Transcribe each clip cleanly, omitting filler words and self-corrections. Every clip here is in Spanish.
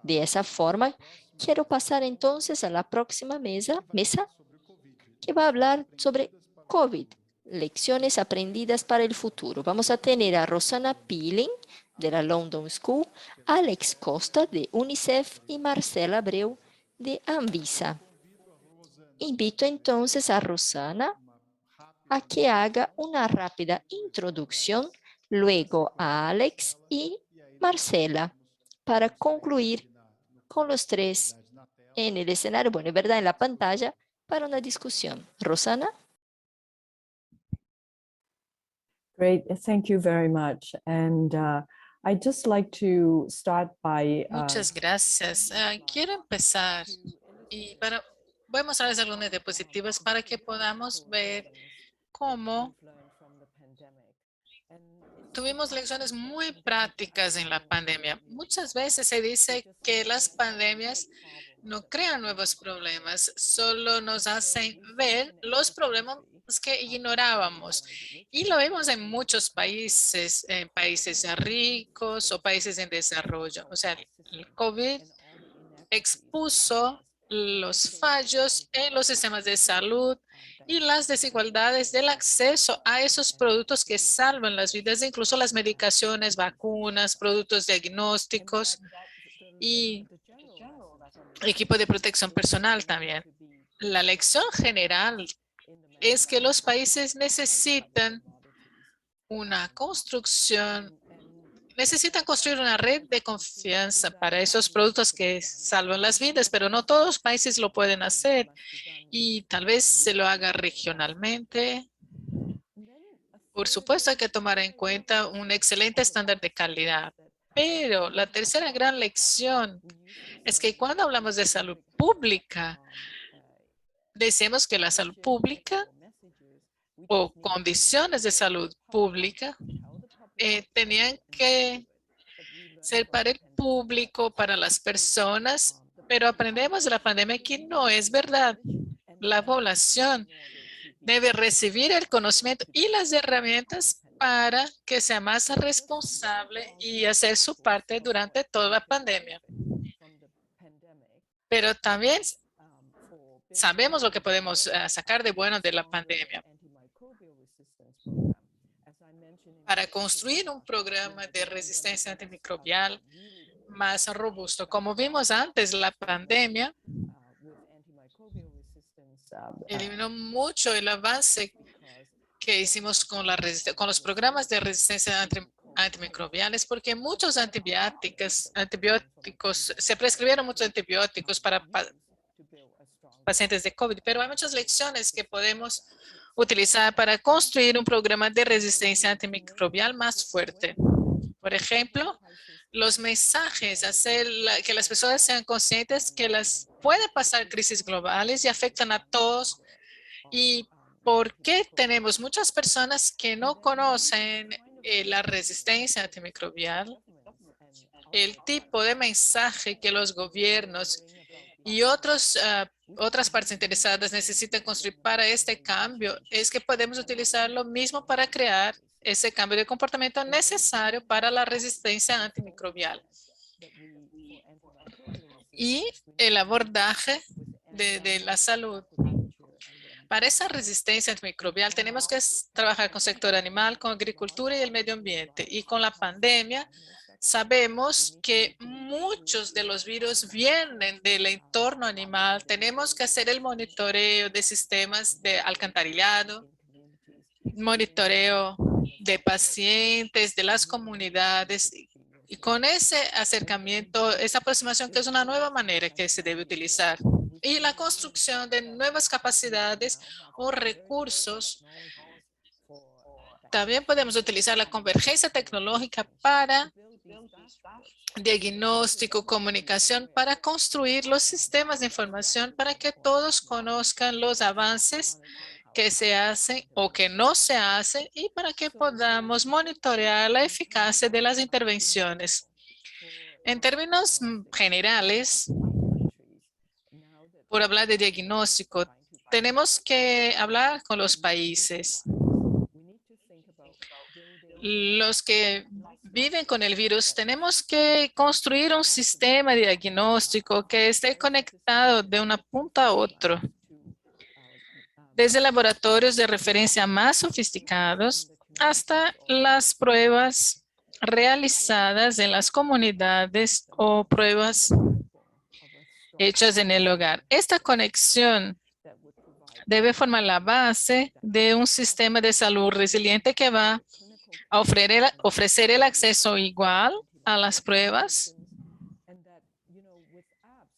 De esa forma, quiero pasar entonces a la próxima mesa que va a hablar sobre COVID, lecciones aprendidas para el futuro. Vamos a tener a Rosana Peeling de la London School, Alex Costa de UNICEF y Marcela Abreu de Anvisa. Invito entonces a Rosana a que haga una rápida introducción, luego a Alex y Marcela para concluir con los tres en el escenario, bueno, es verdad, en la pantalla para una discusión. Rosana. Great, thank you very much. And I'd just like to start by Muchas gracias. Quiero empezar y voy a mostrarles algunas diapositivas para que podamos ver cómo tuvimos lecciones muy prácticas en la pandemia. Muchas veces se dice que las pandemias no crean nuevos problemas, solo nos hacen ver los problemas que ignorábamos. Y lo vemos en muchos países, en países ricos o países en desarrollo. O sea, el COVID expuso los fallos en los sistemas de salud y las desigualdades del acceso a esos productos que salvan las vidas, incluso las medicaciones, vacunas, productos diagnósticos y equipo de protección personal también. La lección general es que los países necesitan una construcción, necesitan construir una red de confianza para esos productos que salvan las vidas, pero no todos los países lo pueden hacer y tal vez se lo haga regionalmente. Por supuesto, hay que tomar en cuenta un excelente estándar de calidad. Pero la tercera gran lección es que cuando hablamos de salud pública, decimos que la salud pública o condiciones de salud pública tenían que ser para el público, para las personas, pero aprendemos de la pandemia que no es verdad. La población debe recibir el conocimiento y las herramientas para que sea más responsable y hacer su parte durante toda la pandemia. Pero también sabemos lo que podemos sacar de bueno de la pandemia. Para construir un programa de resistencia antimicrobial más robusto. Como vimos antes, la pandemia eliminó mucho el avance que hicimos con los programas de resistencia antimicrobiales, porque muchos antibióticos, se prescribieron muchos antibióticos para pacientes de COVID, pero hay muchas lecciones que podemos utilizar para construir un programa de resistencia antimicrobial más fuerte. Por ejemplo, los mensajes, hacer que las personas sean conscientes que puede pasar crisis globales y afectan a todos. ¿Y por qué tenemos muchas personas que no conocen la resistencia antimicrobial? El tipo de mensaje que los gobiernos y otras partes interesadas necesitan construir para este cambio es que podemos utilizar lo mismo para crear ese cambio de comportamiento necesario para la resistencia antimicrobial. Y el abordaje de la salud. Para esa resistencia antimicrobial tenemos que trabajar con sector animal, con agricultura y el medio ambiente. Y con la pandemia sabemos que muchos de los virus vienen del entorno animal. Tenemos que hacer el monitoreo de sistemas de alcantarillado, monitoreo de pacientes, de las comunidades. Y con ese acercamiento, esa aproximación que es una nueva manera que se debe utilizar. Y la construcción de nuevas capacidades o recursos. También podemos utilizar la convergencia tecnológica para diagnóstico, comunicación, para construir los sistemas de información para que todos conozcan los avances que se hacen o que no se hacen y para que podamos monitorear la eficacia de las intervenciones. En términos generales, por hablar de diagnóstico, tenemos que hablar con los países. Los que viven con el virus, tenemos que construir un sistema diagnóstico que esté conectado de una punta a otro, desde laboratorios de referencia más sofisticados hasta las pruebas realizadas en las comunidades o pruebas hechas en el hogar. Esta conexión debe formar la base de un sistema de salud resiliente que va a ofrecer el acceso igual a las pruebas,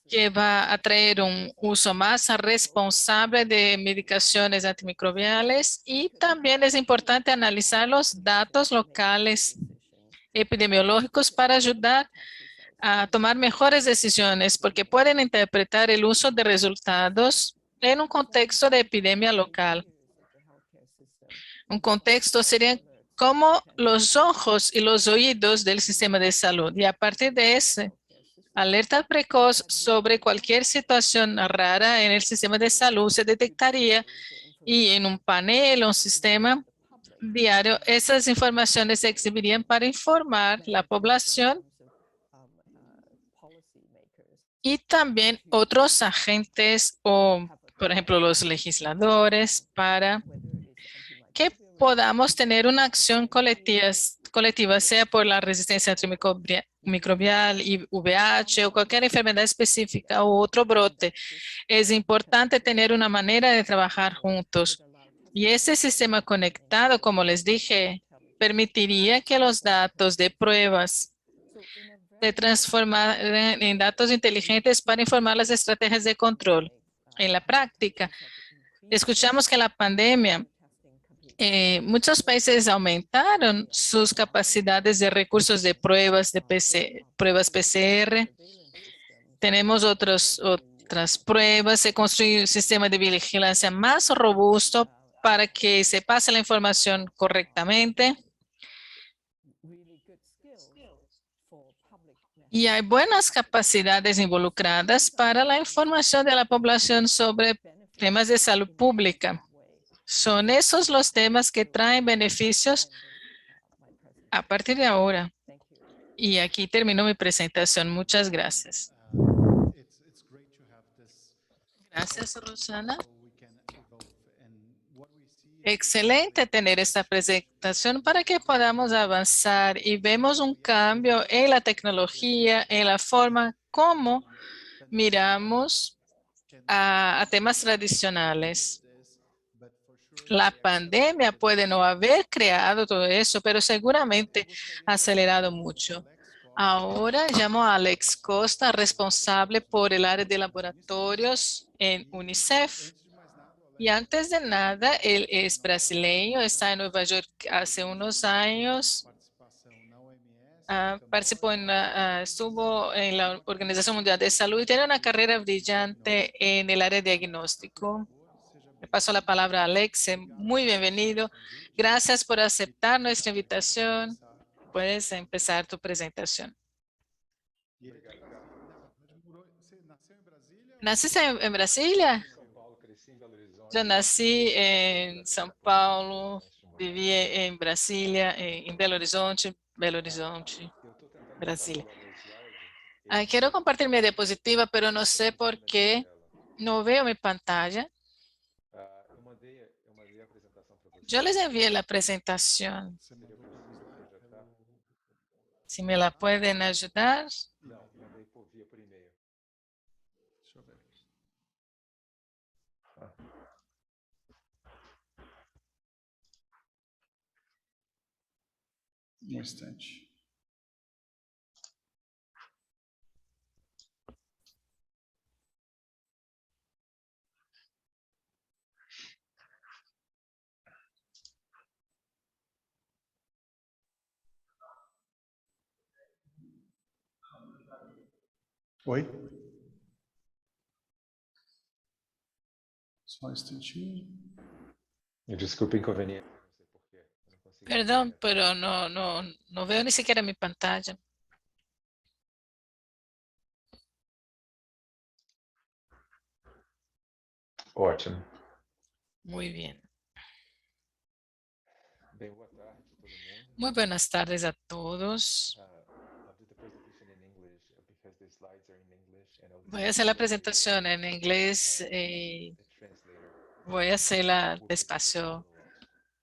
que va a traer un uso más responsable de medicaciones antimicrobiales, y también es importante analizar los datos locales epidemiológicos para ayudar a tomar mejores decisiones, porque pueden interpretar el uso de resultados en un contexto de epidemia local. Un contexto sería como los ojos y los oídos del sistema de salud, y a partir de ese alerta precoz sobre cualquier situación rara en el sistema de salud se detectaría, y en un panel o un sistema diario esas informaciones se exhibirían para informar la población y también otros agentes o, por ejemplo, los legisladores, para que podamos tener una acción colectiva, sea por la resistencia antimicrobial, y VIH o cualquier enfermedad específica o otro brote. Es importante tener una manera de trabajar juntos. Y ese sistema conectado, como les dije, permitiría que los datos de pruebas se transformaran en datos inteligentes para informar las estrategias de control. En la práctica, escuchamos que la pandemia, muchos países aumentaron sus capacidades de recursos de pruebas pruebas PCR. Tenemos otras pruebas. Se construye un sistema de vigilancia más robusto para que se pase la información correctamente. Y hay buenas capacidades involucradas para la información de la población sobre temas de salud pública. Son esos los temas que traen beneficios a partir de ahora. Y aquí termino mi presentación. Muchas gracias. Gracias, Rosana. Excelente tener esta presentación para que podamos avanzar y vemos un cambio en la tecnología, en la forma como miramos a temas tradicionales. La pandemia puede no haber creado todo eso, pero seguramente ha acelerado mucho. Ahora llamo a Alex Costa, responsable por el área de laboratorios en UNICEF. Y antes de nada, él es brasileño, está en Nueva York hace unos años. Participó estuvo en la Organización Mundial de Salud y tiene una carrera brillante en el área de diagnóstico. Le paso la palabra a Alex. Muy bienvenido. Gracias por aceptar nuestra invitación. Puedes empezar tu presentación. ¿Naciste en Brasilia? Yo nací en São Paulo, viví en Brasilia, en Belo Horizonte, Brasilia. Quiero compartir mi diapositiva, pero no sé por qué no veo mi pantalla. Yo les envié la presentación. Si me la pueden ayudar. Um instante. Oi? Só um instantinho. Desculpe o inconveniente. Perdón, pero no veo ni siquiera mi pantalla. Ótimo. Muy bien. Bem, boa tarde. Muy buenas tardes a todos. I'll do the presentation in English because the slides are in English and I'll Voy a hacer la presentación en inglés. the translator. Voy a hacerla will be despacio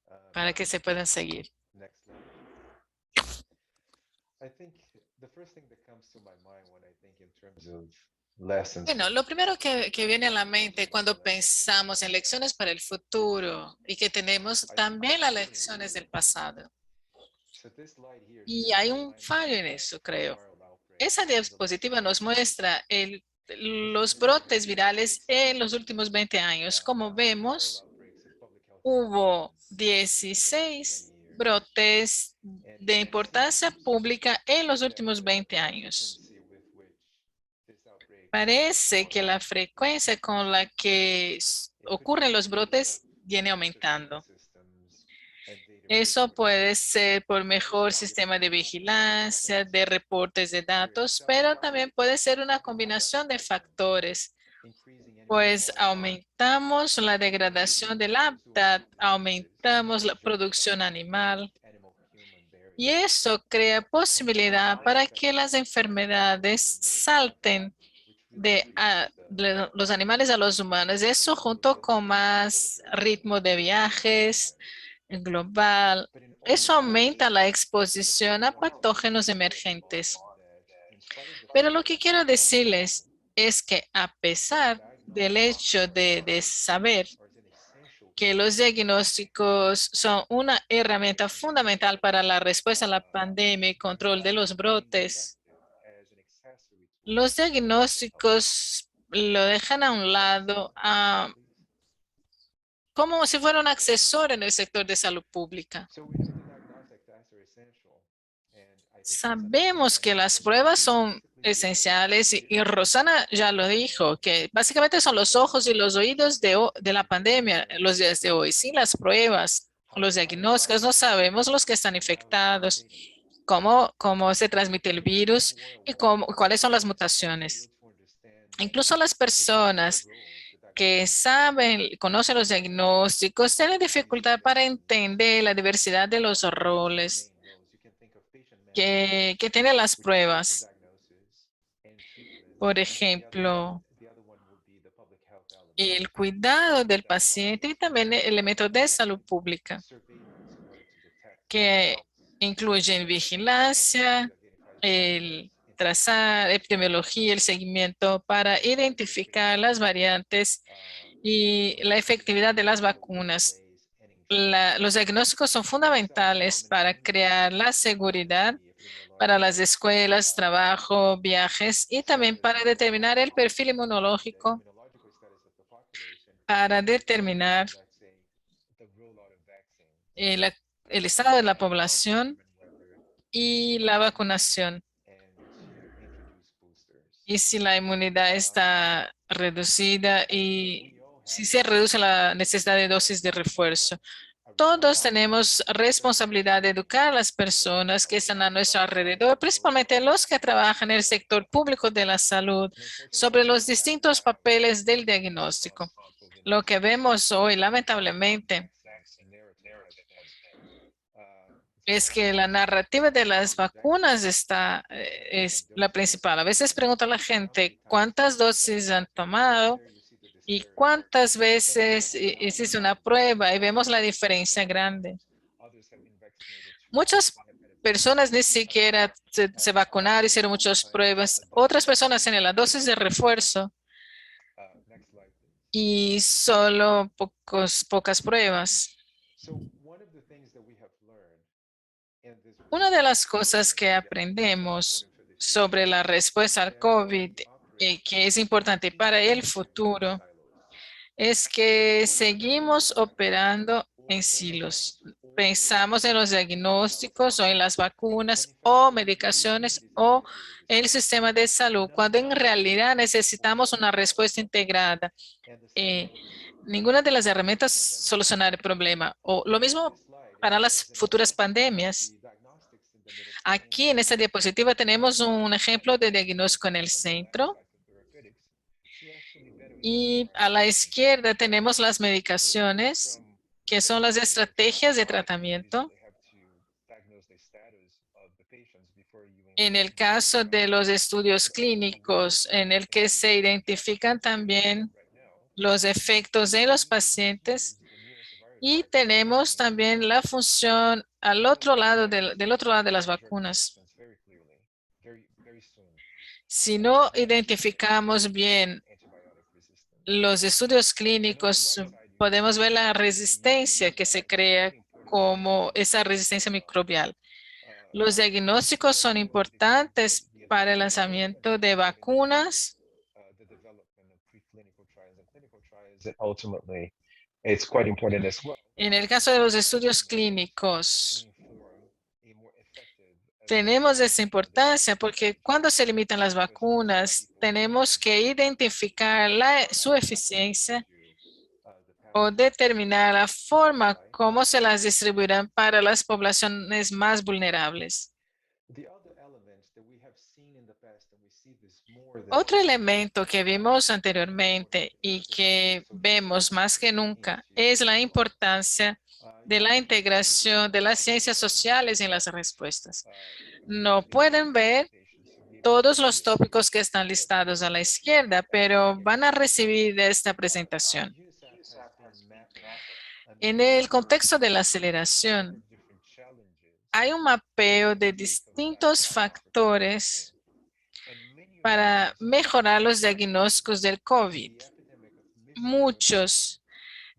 difficult. para que se puedan seguir. Next slide. I think the first thing that comes to my mind when I think in terms of lessons. Bueno, lo primero que viene a la mente cuando pensamos en lecciones para el futuro y que tenemos también las lecciones del pasado. So this slide here Y shows hay the un time fallo en of eso, creo. viral outbreak Esa diapositiva nos muestra los brotes virales en los últimos 20 años. Como vemos, hubo 16 brotes de importancia pública en los últimos 20 años. Parece que la frecuencia con la que ocurren los brotes viene aumentando. Eso puede ser por mejor sistema de vigilancia, de reportes de datos, pero también puede ser una combinación de factores, pues aumentamos la degradación del hábitat, aumentamos la producción animal, y eso crea posibilidad para que las enfermedades salten de los animales a los humanos. Eso junto con más ritmo de viajes global. Eso aumenta la exposición a patógenos emergentes. Pero lo que quiero decirles es que a pesar del hecho de saber que los diagnósticos son una herramienta fundamental para la respuesta a la pandemia y control de los brotes, los diagnósticos lo dejan a un lado como si fuera un accesorio en el sector de salud pública. Sabemos que las pruebas son esenciales y Rosana ya lo dijo, que básicamente son los ojos y los oídos de la pandemia los días de hoy. Sin las pruebas, los diagnósticos, no sabemos los que están infectados, cómo se transmite el virus y cuáles son las mutaciones. Incluso las personas que saben, conocen los diagnósticos, tienen dificultad para entender la diversidad de los roles que tienen las pruebas. Por ejemplo, el cuidado del paciente y también elementos de salud pública, que incluyen vigilancia, el trazar, epidemiología, el seguimiento para identificar las variantes y la efectividad de las vacunas. Los diagnósticos son fundamentales para crear la seguridad para las escuelas, trabajo, viajes y también para determinar el perfil inmunológico, para determinar el estado de la población y la vacunación. Y si la inmunidad está reducida y si se reduce la necesidad de dosis de refuerzo. Todos tenemos responsabilidad de educar a las personas que están a nuestro alrededor, principalmente los que trabajan en el sector público de la salud, sobre los distintos papeles del diagnóstico. Lo que vemos hoy, lamentablemente, es que la narrativa de las vacunas es la principal. A veces pregunto a la gente cuántas dosis han tomado y cuántas veces hiciste una prueba y vemos la diferencia grande. Muchas personas ni siquiera se vacunaron, hicieron muchas pruebas. Otras personas tienen la dosis de refuerzo y solo pocas pruebas. Una de las cosas que aprendemos sobre la respuesta al COVID, que es importante para el futuro, es que seguimos operando en silos. Pensamos en los diagnósticos o en las vacunas o medicaciones o el sistema de salud, cuando en realidad necesitamos una respuesta integrada. Ninguna de las herramientas solucionará el problema. O lo mismo para las futuras pandemias. Aquí en esta diapositiva tenemos un ejemplo de diagnóstico en el centro. Y a la izquierda tenemos las medicaciones, que son las estrategias de tratamiento. En el caso de los estudios clínicos, en el que se identifican también los efectos de los pacientes, y tenemos también la función al otro lado del otro lado de las vacunas. Si no identificamos bien los estudios clínicos, podemos ver la resistencia que se crea como esa resistencia microbial. Los diagnósticos son importantes para el lanzamiento de vacunas. En el caso de los estudios clínicos, tenemos esa importancia porque cuando se limitan las vacunas, tenemos que identificar su eficiencia o determinar la forma como se las distribuirán para las poblaciones más vulnerables. Otro elemento que vimos anteriormente y que vemos más que nunca es la importancia de la integración de las ciencias sociales en las respuestas. No pueden ver todos los tópicos que están listados a la izquierda, pero van a recibir esta presentación. En el contexto de la aceleración, hay un mapeo de distintos factores para mejorar los diagnósticos del COVID. Muchos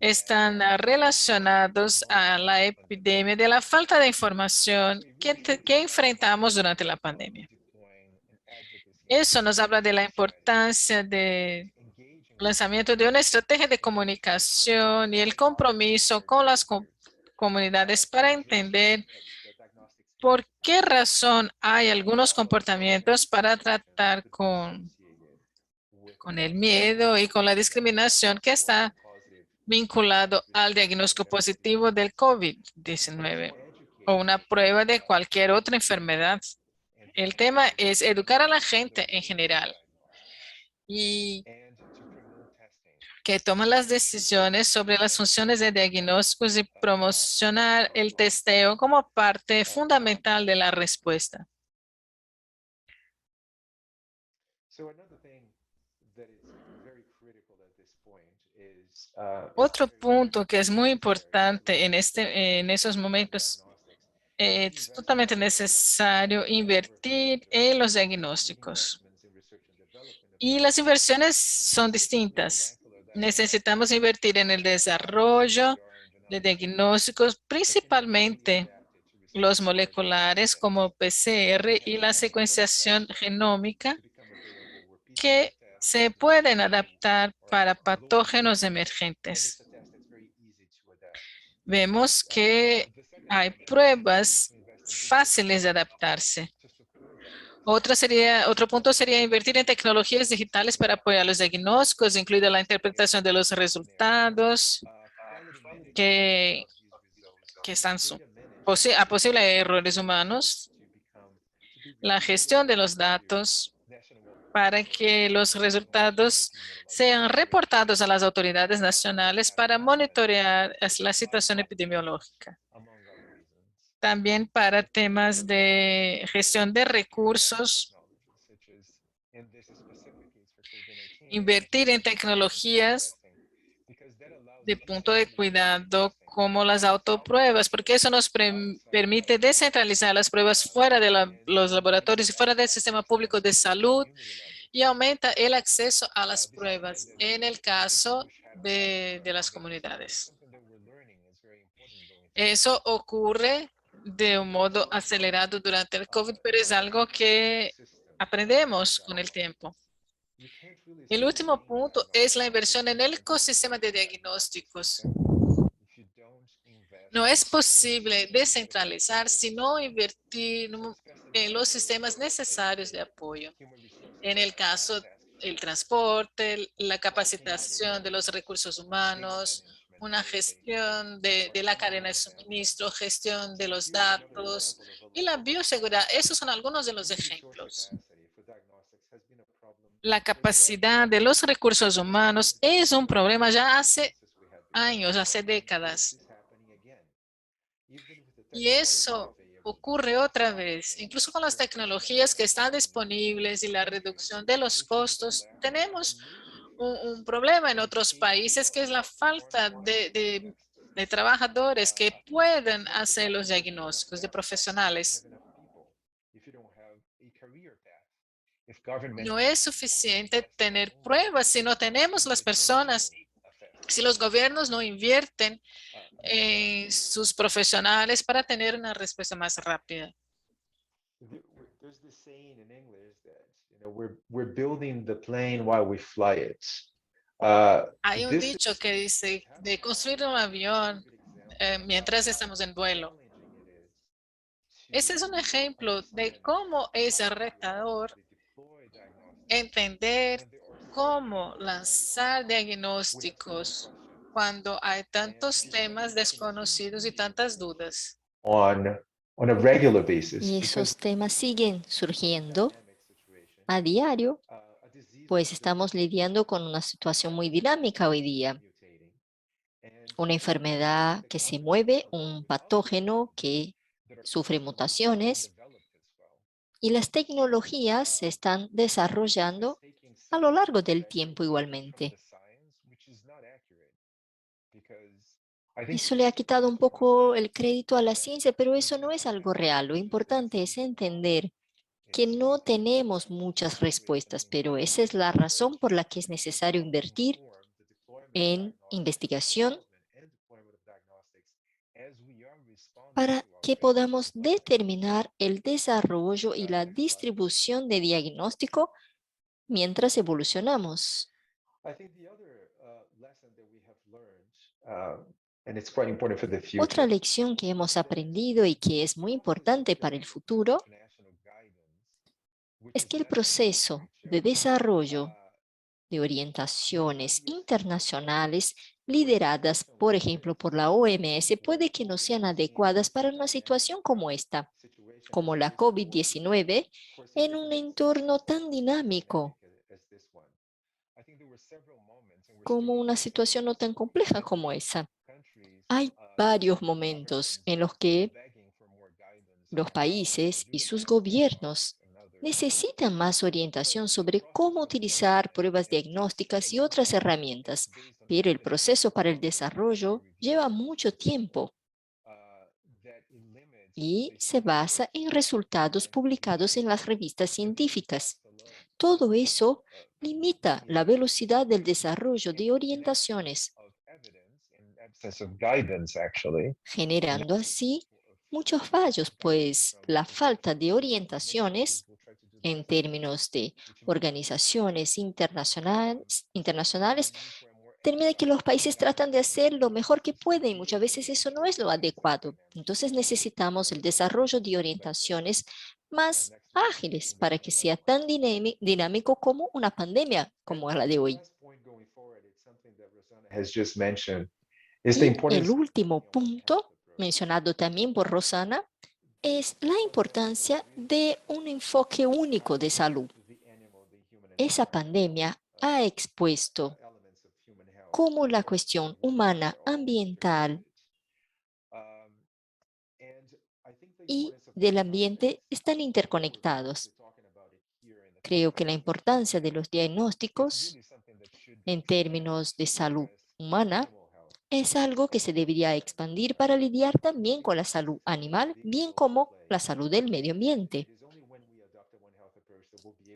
están relacionados a la epidemia de la falta de información que enfrentamos durante la pandemia. Eso nos habla de la importancia del lanzamiento de una estrategia de comunicación y el compromiso con las comunidades para entender por qué razón hay algunos comportamientos para tratar con el miedo y con la discriminación que está vinculado al diagnóstico positivo del COVID-19 o una prueba de cualquier otra enfermedad. El tema es educar a la gente en general y que toman las decisiones sobre las funciones de diagnósticos y promocionar el testeo como parte fundamental de la respuesta. Otro punto que es muy importante en esos momentos es totalmente necesario invertir en los diagnósticos. Y las inversiones son distintas. Necesitamos invertir en el desarrollo de diagnósticos, principalmente los moleculares como PCR y la secuenciación genómica, que se pueden adaptar para patógenos emergentes. Vemos que hay pruebas fáciles de adaptarse. Otro punto sería invertir en tecnologías digitales para apoyar los diagnósticos, incluida la interpretación de los resultados que están a posibles errores humanos, la gestión de los datos para que los resultados sean reportados a las autoridades nacionales para monitorear la situación epidemiológica. También para temas de gestión de recursos, invertir en tecnologías de punto de cuidado como las autopruebas, porque eso nos permite descentralizar las pruebas fuera de los laboratorios y fuera del sistema público de salud y aumenta el acceso a las pruebas en el caso de las comunidades. Eso ocurre de un modo acelerado durante el COVID, pero es algo que aprendemos con el tiempo. El último punto es la inversión en el ecosistema de diagnósticos. No es posible descentralizar si no invertir en los sistemas necesarios de apoyo. En el caso del transporte, la capacitación de los recursos humanos, una gestión de la cadena de suministro, gestión de los datos y la bioseguridad. Esos son algunos de los ejemplos. La capacidad de los recursos humanos es un problema ya hace años, hace décadas. Y eso ocurre otra vez. Incluso con las tecnologías que están disponibles y la reducción de los costos, tenemos un problema en otros países que es la falta de trabajadores que puedan hacer los diagnósticos, de profesionales. No es suficiente tener pruebas si no tenemos las personas, si los gobiernos no invierten en sus profesionales para tener una respuesta más rápida. There's this saying in English that we're building the plane while we fly it. Hay un This dicho is que dice de construir un avión mientras estamos en vuelo. Ese es un ejemplo de cómo es retador entender cómo lanzar diagnósticos cuando hay tantos temas desconocidos y tantas dudas. on a regular basis. Y Because esos temas siguen surgiendo dynamic situation, a diario, a disease pues like estamos lidiando con una situación muy dinámica hoy día. mutating, and Una enfermedad que se mueve, un patógeno que sufre mutaciones, y las tecnologías se están desarrollando a lo largo del tiempo igualmente. Eso le ha quitado un poco el crédito a la ciencia, pero eso no es algo real. Lo importante es entender que no tenemos muchas respuestas, pero esa es la razón por la que es necesario invertir en investigación para que podamos determinar el desarrollo y la distribución de diagnóstico mientras evolucionamos. Otra lección que hemos aprendido y que es muy importante para el futuro es que el proceso de desarrollo de orientaciones internacionales lideradas, por ejemplo, por la OMS, puede que no sean adecuadas para una situación como esta, como la COVID-19, en un entorno tan dinámico, como una situación no tan compleja como esa. Hay varios momentos en los que los países y sus gobiernos necesitan más orientación sobre cómo utilizar pruebas diagnósticas y otras herramientas, pero el proceso para el desarrollo lleva mucho tiempo y se basa en resultados publicados en las revistas científicas. Todo eso limita la velocidad del desarrollo de orientaciones, generando así muchos fallos, pues la falta de orientaciones en términos de organizaciones internacionales termina que los países tratan de hacer lo mejor que pueden y muchas veces eso no es lo adecuado. Entonces necesitamos el desarrollo de orientaciones más ágiles para que sea tan dinámico como una pandemia como la de hoy. Y el último punto, mencionado también por Rosana, es la importancia de un enfoque único de salud. Esa pandemia ha expuesto cómo la cuestión humana, ambiental y del ambiente están interconectados. Creo que la importancia de los diagnósticos en términos de salud humana es algo que se debería expandir para lidiar también con la salud animal, bien como la salud del medio ambiente.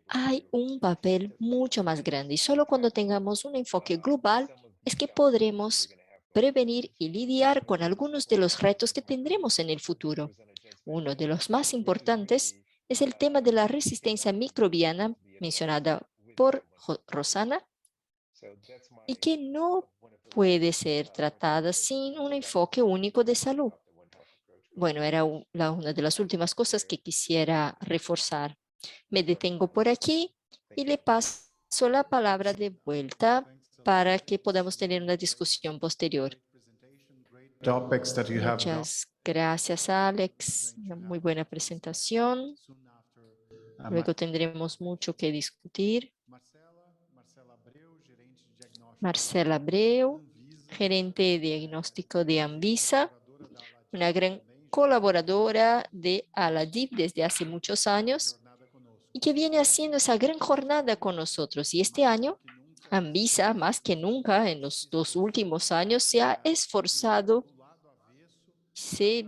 Hay un papel mucho más grande y solo cuando tengamos un enfoque global es que podremos prevenir y lidiar con algunos de los retos que tendremos en el futuro. Uno de los más importantes es el tema de la resistencia microbiana mencionada por Rosana y que no puede ser tratada sin un enfoque único de salud. Bueno, era una de las últimas cosas que quisiera reforzar. Me detengo por aquí y le paso la palabra de vuelta para que podamos tener una discusión posterior. Topics that you have got. Muchas gracias, Alex. Una muy buena presentación. Luego tendremos mucho que discutir. Marcela Abreu, gerente de diagnóstico de Anvisa, una gran colaboradora de Aladip desde hace muchos años y que viene haciendo esa gran jornada con nosotros. Y este año, Anvisa, más que nunca en los 2 últimos años, se ha esforzado, se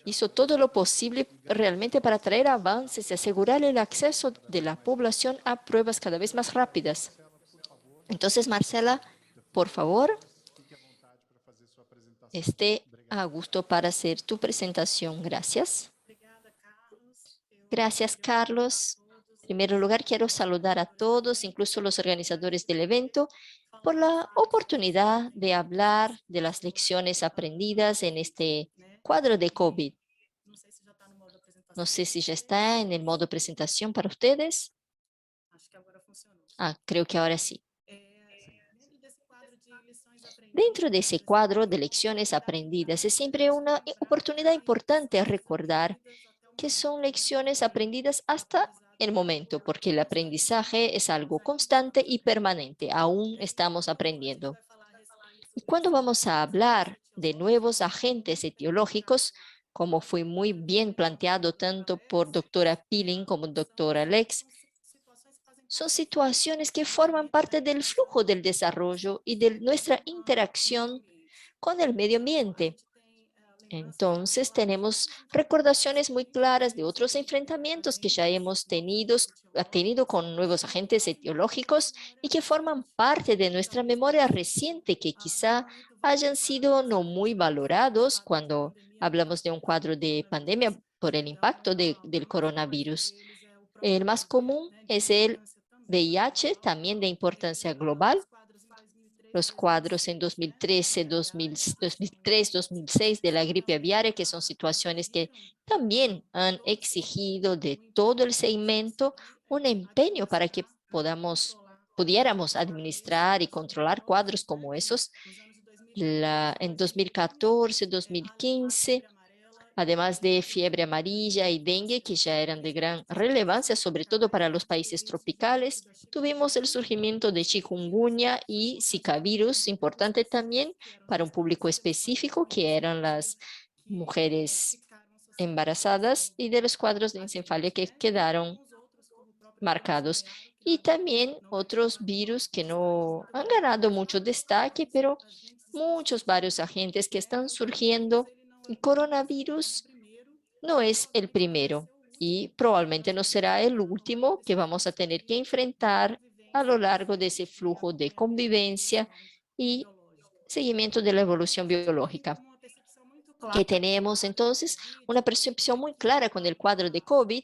hizo todo lo posible realmente para traer avances y asegurar el acceso de la población a pruebas cada vez más rápidas. Entonces, Marcela, por favor, esté a gusto para hacer tu presentación. Gracias. Gracias, Carlos. En primer lugar, quiero saludar a todos, incluso los organizadores del evento, por la oportunidad de hablar de las lecciones aprendidas en este cuadro de COVID. No sé si ya está en el modo presentación para ustedes. Creo que ahora sí. Dentro de ese cuadro de lecciones aprendidas, es siempre una oportunidad importante a recordar que son lecciones aprendidas hasta el momento, porque el aprendizaje es algo constante y permanente. Aún estamos aprendiendo. Y cuando vamos a hablar de nuevos agentes etiológicos, como fue muy bien planteado tanto por doctora Pilling como doctora Lex, son situaciones que forman parte del flujo del desarrollo y de nuestra interacción con el medio ambiente. Entonces, tenemos recordaciones muy claras de otros enfrentamientos que ya hemos tenido con nuevos agentes etiológicos y que forman parte de nuestra memoria reciente, que quizá hayan sido no muy valorados cuando hablamos de un cuadro de pandemia por el impacto del coronavirus. El más común es el VIH, también de importancia global. Los cuadros en 2013, 2003, 2006 de la gripe aviaria, que son situaciones que también han exigido de todo el segmento un empeño para que pudiéramos administrar y controlar cuadros como esos. En 2014, 2015, además de fiebre amarilla y dengue, que ya eran de gran relevancia, sobre todo para los países tropicales, tuvimos el surgimiento de chikungunya y Zika virus, importante también para un público específico, que eran las mujeres embarazadas, y de los cuadros de encefalia que quedaron marcados. Y también otros virus que no han ganado mucho destaque, pero varios agentes que están surgiendo. El coronavirus no es el primero y probablemente no será el último que vamos a tener que enfrentar a lo largo de ese flujo de convivencia y seguimiento de la evolución biológica. Que tenemos entonces una percepción muy clara con el cuadro de COVID,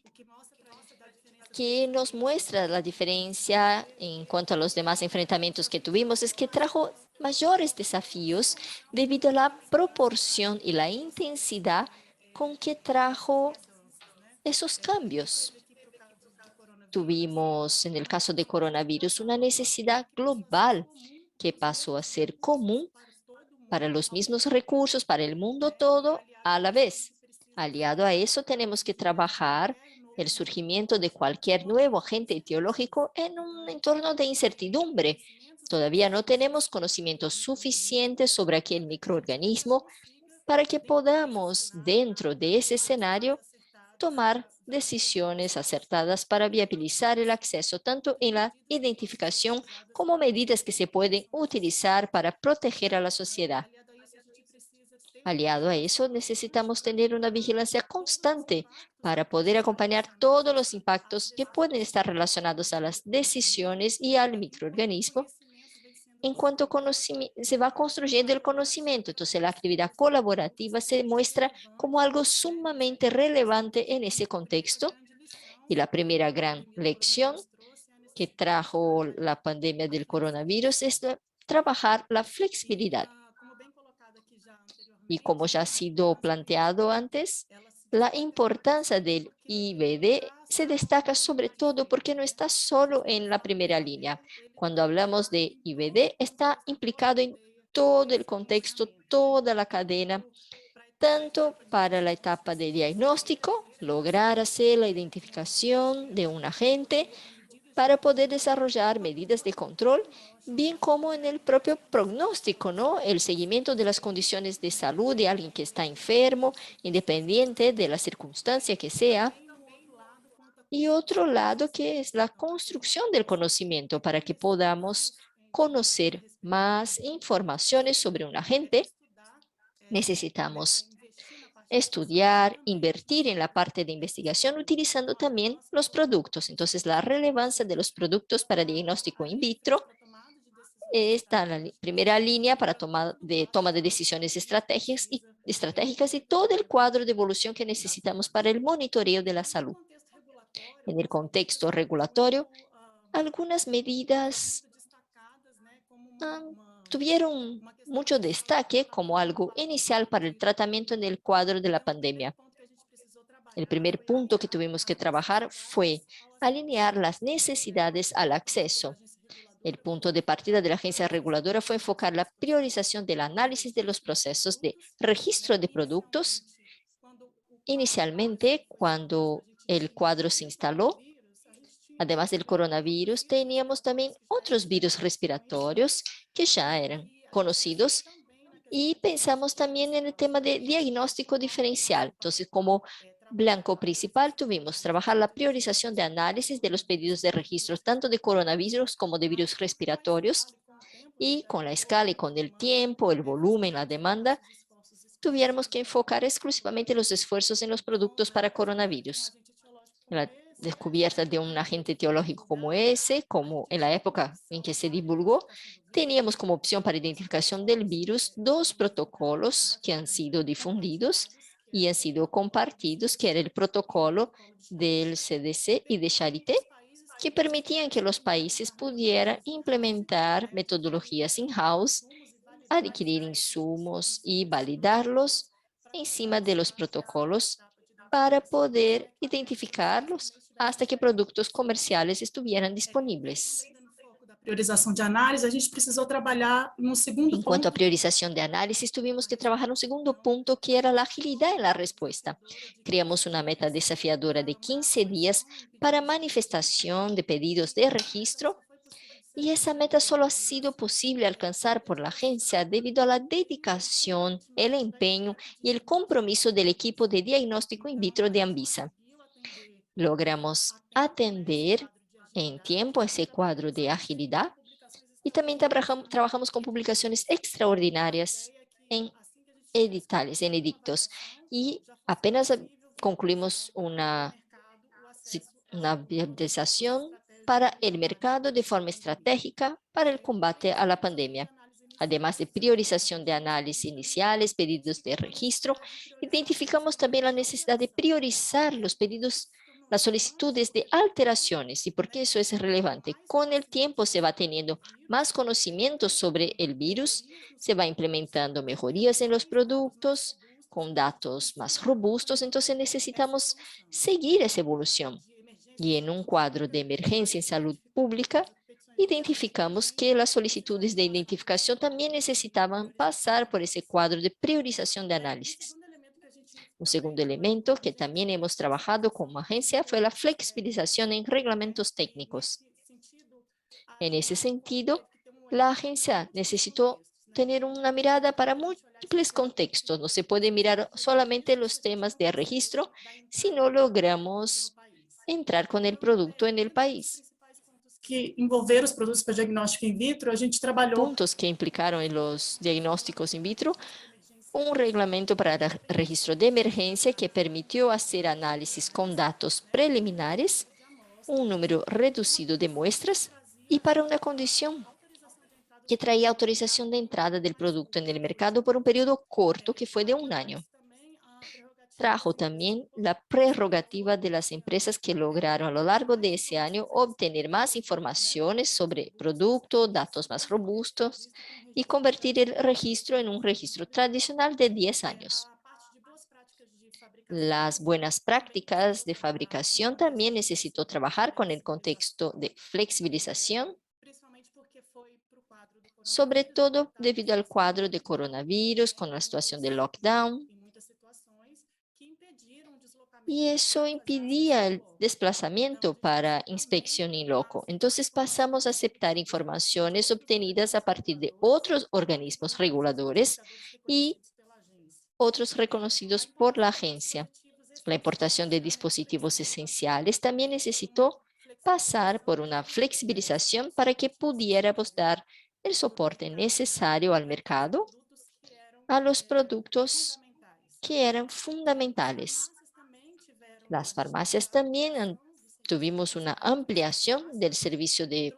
que nos muestra la diferencia en cuanto a los demás enfrentamientos que tuvimos, es que trajo mayores desafíos debido a la proporción y la intensidad con que trajo esos cambios. Tuvimos, en el caso de coronavirus, una necesidad global que pasó a ser común para los mismos recursos, para el mundo todo a la vez. Aliado a eso, tenemos que trabajar el surgimiento de cualquier nuevo agente etiológico en un entorno de incertidumbre. Todavía no tenemos conocimiento suficiente sobre aquel microorganismo para que podamos, dentro de ese escenario, tomar decisiones acertadas para viabilizar el acceso tanto en la identificación como medidas que se pueden utilizar para proteger a la sociedad. Aliado a eso, necesitamos tener una vigilancia constante para poder acompañar todos los impactos que pueden estar relacionados a las decisiones y al microorganismo en cuanto se va construyendo el conocimiento. Entonces, la actividad colaborativa se muestra como algo sumamente relevante en ese contexto. Y la primera gran lección que trajo la pandemia del coronavirus es trabajar la flexibilidad. Y como ya ha sido planteado antes, la importancia del IVD se destaca sobre todo porque no está solo en la primera línea. Cuando hablamos de IVD, está implicado en todo el contexto, toda la cadena, tanto para la etapa de diagnóstico, lograr hacer la identificación de un agente, para poder desarrollar medidas de control, bien como en el propio pronóstico, ¿no? El seguimiento de las condiciones de salud de alguien que está enfermo, independiente de la circunstancia que sea. Y otro lado que es la construcción del conocimiento para que podamos conocer más informaciones sobre un agente. Necesitamos estudiar, invertir en la parte de investigación utilizando también los productos. Entonces, la relevancia de los productos para diagnóstico in vitro está en la primera línea para toma de decisiones estratégicas y todo el cuadro de evolución que necesitamos para el monitoreo de la salud. En el contexto regulatorio, algunas medidas tuvieron mucho destaque como algo inicial para el tratamiento en el cuadro de la pandemia. El primer punto que tuvimos que trabajar fue alinear las necesidades al acceso. El punto de partida de la agencia reguladora fue enfocar la priorización del análisis de los procesos de registro de productos. Inicialmente, cuando el cuadro se instaló, además del coronavirus, teníamos también otros virus respiratorios que ya eran conocidos y pensamos también en el tema de diagnóstico diferencial. Entonces, como blanco principal, tuvimos trabajar la priorización de análisis de los pedidos de registro, tanto de coronavirus como de virus respiratorios, y con la escala y con el tiempo, el volumen, la demanda, tuviéramos que enfocar exclusivamente los esfuerzos en los productos para coronavirus. La descubierta de un agente etiológico como ese, como en la época en que se divulgó, teníamos como opción para identificación del virus dos protocolos que han sido difundidos y han sido compartidos, que era el protocolo del CDC y de Charité, que permitían que los países pudieran implementar metodologías in-house, adquirir insumos y validarlos encima de los protocolos para poder identificarlos hasta que productos comerciales estuvieran disponibles. Priorização de análise, a gente precisou trabalhar no segundo En cuanto a ponto. priorización de análisis, tuvimos que trabajar un segundo punto que era la agilidad en la respuesta. Creamos una meta desafiadora de 15 días para manifestación de pedidos de registro y esa meta solo ha sido posible alcanzar por la agencia debido a la dedicación, el empeño y el compromiso del equipo de diagnóstico in vitro de Anvisa. Logramos atender en tiempo ese cuadro de agilidad y también trabajamos con publicaciones extraordinarias en edictos y apenas concluimos una viabilización para el mercado de forma estratégica para el combate a la pandemia. Además de priorización de análisis iniciales, pedidos de registro, identificamos también la necesidad de priorizar los pedidos, las solicitudes de alteraciones. ¿Y por qué eso es relevante? Con el tiempo se va teniendo más conocimiento sobre el virus, se va implementando mejorías en los productos con datos más robustos, entonces necesitamos seguir esa evolución. Y en un cuadro de emergencia en salud pública, identificamos que las solicitudes de identificación también necesitaban pasar por ese cuadro de priorización de análisis. Un segundo elemento que también hemos trabajado como agencia fue la flexibilización en reglamentos técnicos. En ese sentido, la agencia necesitó tener una mirada para múltiples contextos. No se puede mirar solamente los temas de registro si no logramos entrar con el producto en el país. Que envolver os produtos para diagnóstico in vitro, a gente trabalhou Puntos que implicaron en los diagnósticos in vitro, un reglamento para el registro de emergencia que permitió hacer análisis con datos preliminares, un número reducido de muestras y para una condición que traía autorización de entrada del producto en el mercado por un periodo corto que fue de un año. Trajo también la prerrogativa de las empresas que lograron a lo largo de ese año obtener más informaciones sobre producto, datos más robustos y convertir el registro en un registro tradicional de 10 años. Las buenas prácticas de fabricación también necesitó trabajar con el contexto de flexibilización, sobre todo debido al cuadro de coronavirus con la situación de lockdown. y eso impedía el desplazamiento para inspección in loco. Entonces pasamos a aceptar informaciones obtenidas a partir de otros organismos reguladores y otros reconocidos por la agencia. La importación de dispositivos esenciales también necesitó pasar por una flexibilización para que pudiéramos dar el soporte necesario al mercado, a los productos que eran fundamentales. Las farmacias también tuvimos una ampliación del servicio de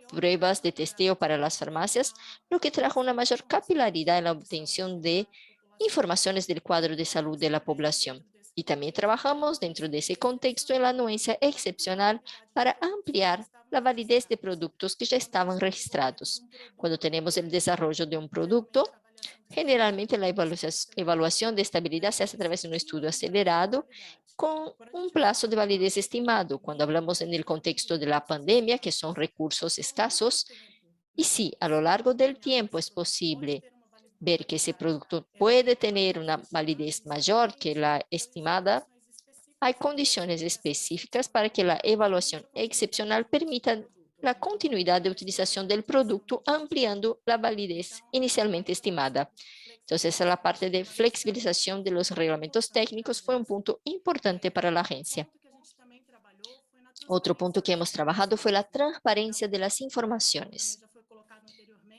pruebas de testeo para las farmacias, lo que trajo una mayor capilaridad en la obtención de informaciones del cuadro de salud de la población. Y también trabajamos dentro de ese contexto en la anuencia excepcional para ampliar la validez de productos que ya estaban registrados. Cuando tenemos el desarrollo de un producto, generalmente la evaluación de estabilidad se hace a través de un estudio acelerado con un plazo de validez estimado. Cuando hablamos en el contexto de la pandemia, que son recursos escasos, y sí, a lo largo del tiempo es posible ver que ese producto puede tener una validez mayor que la estimada, hay condiciones específicas para que la evaluación excepcional permita la continuidad de utilización del producto, ampliando la validez inicialmente estimada. Entonces, esa es la parte de flexibilización de los reglamentos técnicos, fue un punto importante para la agencia. Otro punto que hemos trabajado fue la transparencia de las informaciones.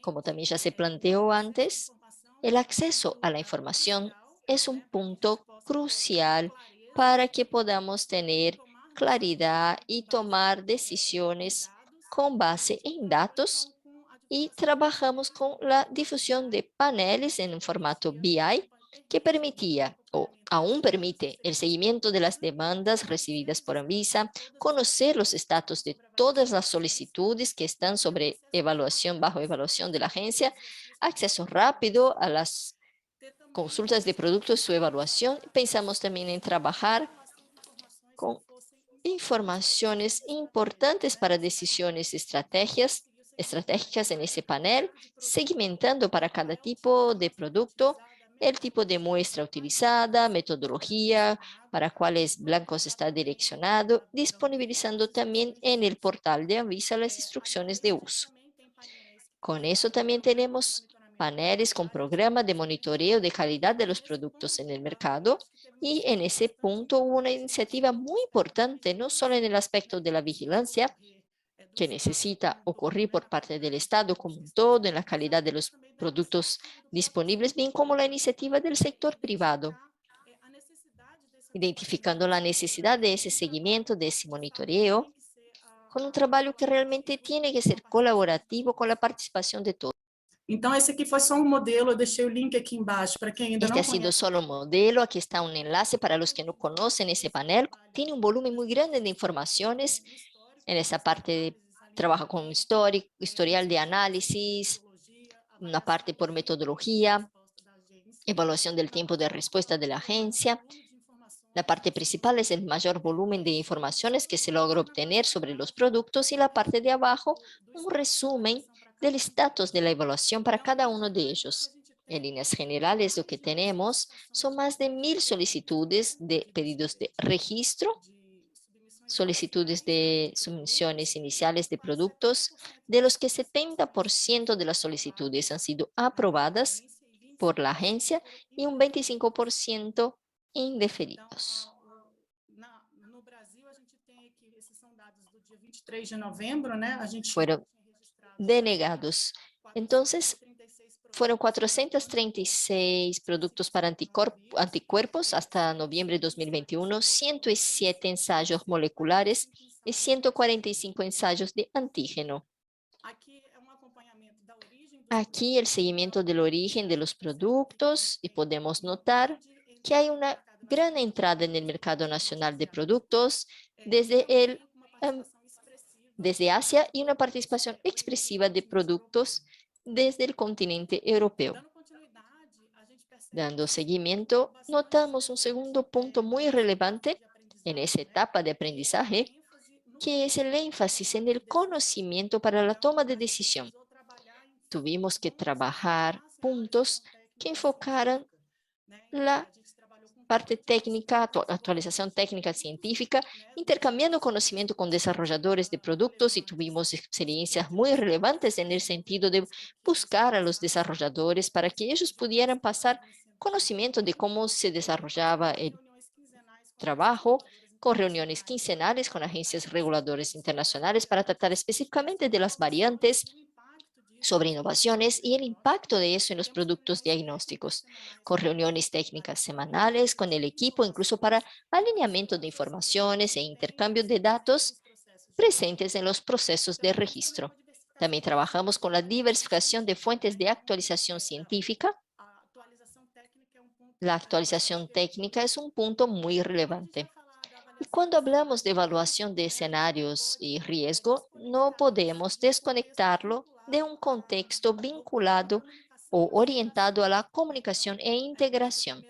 Como también ya se planteó antes, el acceso a la información es un punto crucial para que podamos tener claridad y tomar decisiones con base en datos, y trabajamos con la difusión de paneles en un formato BI que permitía o aún permite el seguimiento de las demandas recibidas por Anvisa, conocer los estatus de todas las solicitudes que están sobre evaluación, bajo evaluación de la agencia, acceso rápido a las consultas de productos, su evaluación. Pensamos también en trabajar con informaciones importantes para decisiones estratégicas en ese panel, segmentando para cada tipo de producto el tipo de muestra utilizada, metodología, para cuáles blancos está direccionado, disponibilizando también en el portal de Anvisa las instrucciones de uso. Con eso también tenemos paneles con programa de monitoreo de calidad de los productos en el mercado, y en ese punto hubo una iniciativa muy importante, no solo en el aspecto de la vigilancia, que necesita ocurrir por parte del Estado como un todo en la calidad de los productos disponibles, bien como la iniciativa del sector privado, identificando la necesidad de ese seguimiento, de ese monitoreo, con un trabajo que realmente tiene que ser colaborativo con la participación de todos. Então, esse aqui foi só um modelo, eu deixei o link aqui embaixo para quem ainda Este não ha sido conhece. solo un modelo, aquí está un enlace para los que no conocen ese panel. Tiene un volumen muy grande de informaciones. En esa parte trabaja con historial de análisis, una parte por metodología, evaluación del tiempo de respuesta de la agencia. La parte principal es el mayor volumen de informaciones que se logra obtener sobre los productos, y la parte de abajo, un resumen del estatus de la evaluación para cada uno de ellos. En líneas generales, lo que tenemos son más de 1000 solicitudes de pedidos de registro, solicitudes de sumisiones iniciales de productos, de los que 70% de las solicitudes han sido aprobadas por la agencia y un 25% indeferidos. No Brasil, a gente tem aqui, esses são dados do dia 23 de novembro, né? A gente Fueron denegados. Entonces, fueron 436 productos para anticuerpos hasta noviembre de 2021, 107 ensayos moleculares y 145 ensayos de antígeno. aqui é um acompanhamento da origem do Aquí el seguimiento del origen de los productos, y podemos notar que hay una gran entrada en el mercado nacional de productos desde Asia, y una participación expresiva de productos desde el continente europeo. Dando continuidade, a gente percebe Dando seguimiento, notamos un segundo punto muy relevante en esa etapa de aprendizaje, que es el énfasis en el conocimiento para la toma de decisión. Tuvimos que trabajar puntos que enfocaran la parte técnica, actualización técnica científica, intercambiando conocimiento con desarrolladores de productos y tuvimos experiencias muy relevantes en el sentido de buscar a los desarrolladores para que ellos pudieran pasar conocimiento de cómo se desarrollaba el trabajo, con reuniones quincenales con agencias reguladoras internacionales para tratar específicamente de las variantes sobre innovaciones y el impacto de eso en los productos diagnósticos, con reuniones técnicas semanales con el equipo, incluso para alineamiento de informaciones e intercambio de datos presentes en los procesos de registro. También trabajamos con la diversificación de fuentes de actualización científica. La actualización técnica es un punto muy relevante. Y cuando hablamos de evaluación de escenarios y riesgo, no podemos desconectarlo de un contexto vinculado o orientado a la comunicación e integración.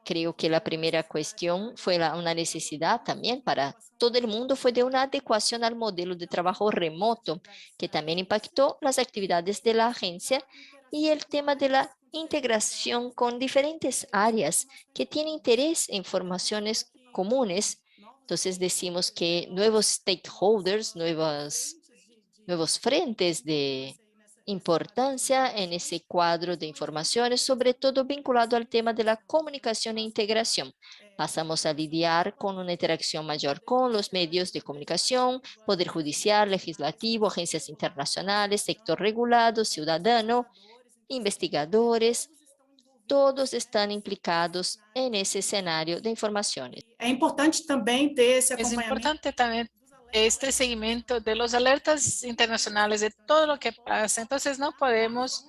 Creo que la primera cuestión fue una necesidad también para todo el mundo, fue de una adecuación al modelo de trabajo remoto, que también impactó las actividades de la agencia y el tema de la integración con diferentes áreas que tienen interés en formaciones comunes. Entonces decimos que nuevos stakeholders, nuevos frentes de importancia en ese cuadro de informaciones, sobre todo vinculado al tema de la comunicación e integración. Pasamos a lidiar con una interacción mayor con los medios de comunicación, poder judicial, legislativo, agencias internacionales, sector regulado, ciudadano, investigadores. Todos están implicados en ese escenario de informaciones. É importante também ter esse Es acompanhamento importante también este seguimiento de los alertas internacionales, de todo lo que pasa. Entonces no podemos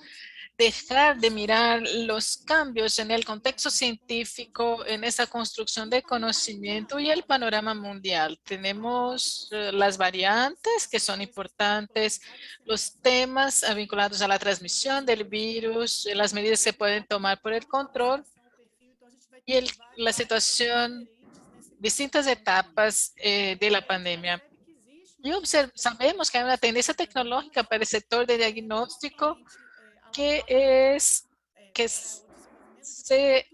dejar de mirar los cambios en el contexto científico, en esa construcción de conocimiento y el panorama mundial. Tenemos las variantes que son importantes, los temas vinculados a la transmisión del virus, las medidas que se pueden tomar por el control y la situación, distintas etapas de la pandemia. Y sabemos que hay una tendencia tecnológica para el sector de diagnóstico que se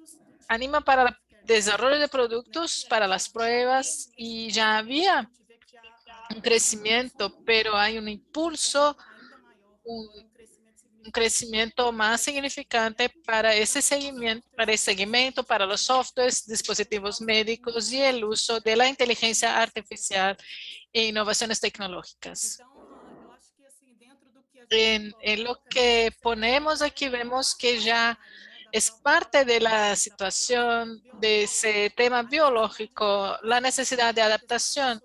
anima para el desarrollo de productos, para las pruebas, y ya había un crecimiento, pero hay un impulso, un crecimiento más significante para ese seguimiento, para los softwares, dispositivos médicos y el uso de la inteligencia artificial e innovaciones tecnológicas. En lo que ponemos aquí vemos que ya es parte de la situación de ese tema biológico, la necesidad de adaptación.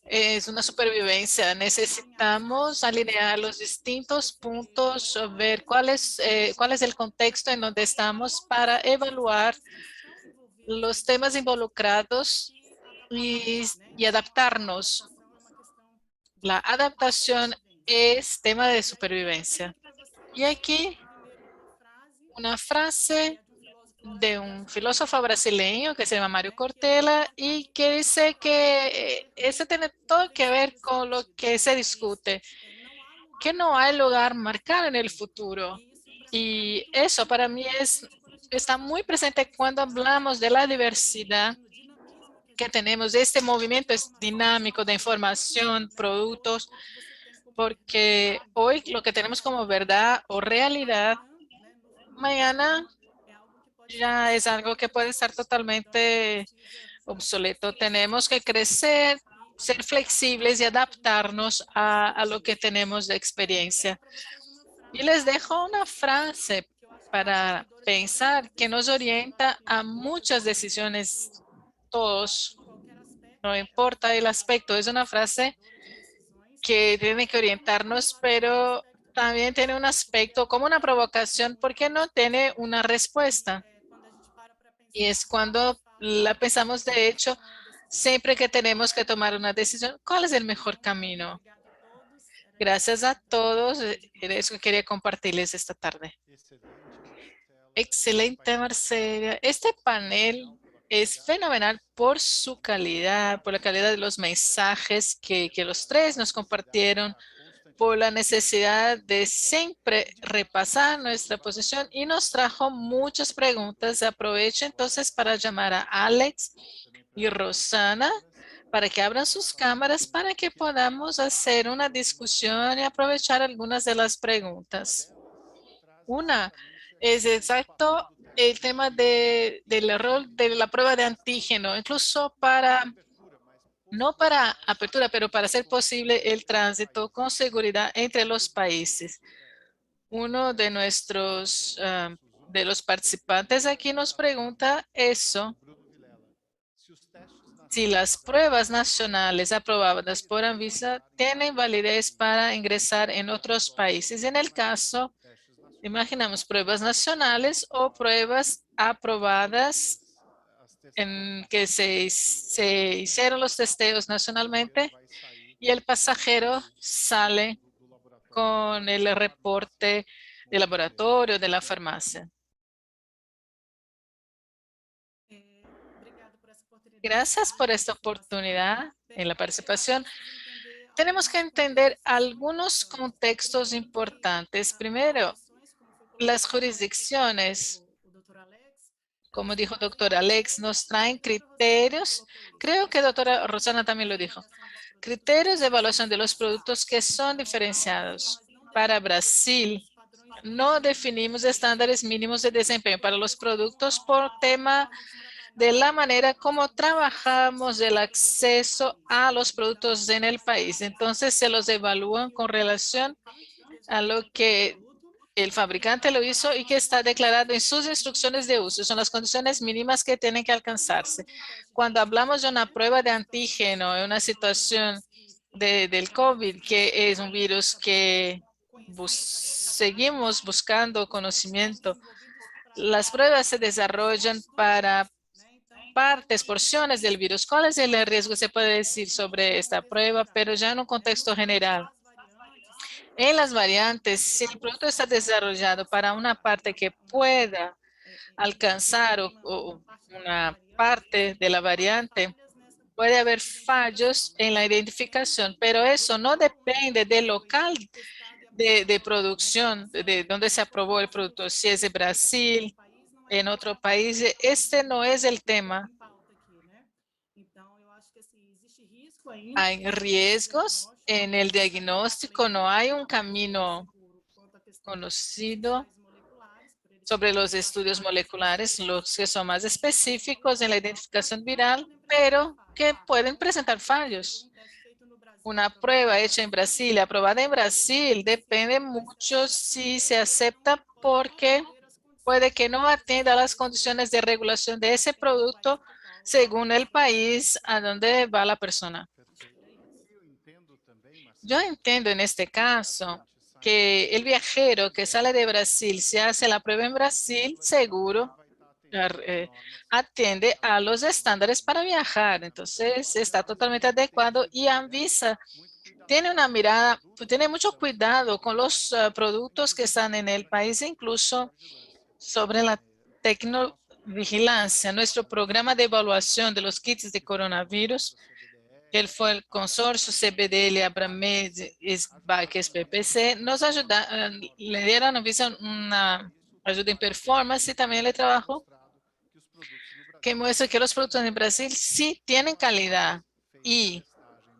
Es una supervivencia. Necesitamos alinear los distintos puntos, ver cuál es el contexto en donde estamos para evaluar los temas involucrados y adaptarnos. La adaptación es tema de supervivencia. Y aquí una frase de un filósofo brasileño que se llama Mario Cortella y que dice que ese tiene todo que ver con lo que se discute, que no hay lugar marcado en el futuro. Y eso para mí está muy presente cuando hablamos de la diversidad que tenemos, de este movimiento dinámico de información, productos, porque hoy lo que tenemos como verdad o realidad, mañana ya es algo que puede estar totalmente obsoleto. Tenemos que crecer, ser flexibles y adaptarnos a lo que tenemos de experiencia. Y les dejo una frase para pensar que nos orienta a muchas decisiones, todos, no importa el aspecto. Es una frase que tiene que orientarnos, pero también tiene un aspecto como una provocación porque no tiene una respuesta. Y es cuando la pensamos, de hecho, siempre que tenemos que tomar una decisión, ¿cuál es el mejor camino? Gracias a todos. Era eso que quería compartirles esta tarde. Excelente, Marcela. Este panel es fenomenal por su calidad, por la calidad de los mensajes que los tres nos compartieron, por la necesidad de siempre repasar nuestra posición y nos trajo muchas preguntas. Aprovecho entonces para llamar a Alex y Rosana para que abran sus cámaras para que podamos hacer una discusión y aprovechar algunas de las preguntas. Una es exacto el tema del error de la prueba de antígeno, incluso no para apertura, pero para hacer posible el tránsito con seguridad entre los países. Uno de de los participantes aquí nos pregunta eso. Si las pruebas nacionales aprobadas por Anvisa tienen validez para ingresar en otros países. En el caso, imaginamos pruebas nacionales o pruebas aprobadas en que se hicieron los testeos nacionalmente y el pasajero sale con el reporte del laboratorio, de la farmacia. Gracias por esta oportunidad en la participación. Tenemos que entender algunos contextos importantes. Primero, las jurisdicciones, como dijo doctor Alex, nos traen criterios. Creo que doctora Rosana también lo dijo. Criterios de evaluación de los productos que son diferenciados. Para Brasil, no definimos estándares mínimos de desempeño para los productos por tema de la manera como trabajamos el acceso a los productos en el país. Entonces, se los evalúan con relación a lo que el fabricante lo hizo y que está declarado en sus instrucciones de uso. Son las condiciones mínimas que tienen que alcanzarse. Cuando hablamos de una prueba de antígeno en una situación del COVID, que es un virus que seguimos buscando conocimiento, las pruebas se desarrollan para partes, porciones del virus. ¿Cuál es el riesgo? Se puede decir sobre esta prueba, pero ya en un contexto general. En las variantes, si el producto está desarrollado para una parte que pueda alcanzar una parte de la variante, puede haber fallos en la identificación, pero eso no depende del local de producción, de donde se aprobó el producto. Si es de Brasil, en otro país, este no es el tema. Hay riesgos en el diagnóstico, no hay un camino conocido sobre los estudios moleculares, los que son más específicos en la identificación viral, pero que pueden presentar fallos. Una prueba hecha en Brasil, aprobada en Brasil, depende mucho si se acepta porque puede que no atienda a las condiciones de regulación de ese producto según el país a donde va la persona. Yo entiendo en este caso que el viajero que sale de Brasil, se hace la prueba en Brasil, seguro atiende a los estándares para viajar. Entonces, está totalmente adecuado y Anvisa tiene una mirada, tiene mucho cuidado con los productos que están en el país, incluso sobre la tecnovigilancia. Nuestro programa de evaluación de los kits de coronavirus, que fue el consorcio CBDL, Abramed, SBAC, SPPC, nos ayuda, le dieron una ayuda en performance y también le trabajo que muestra que los productos en Brasil sí tienen calidad y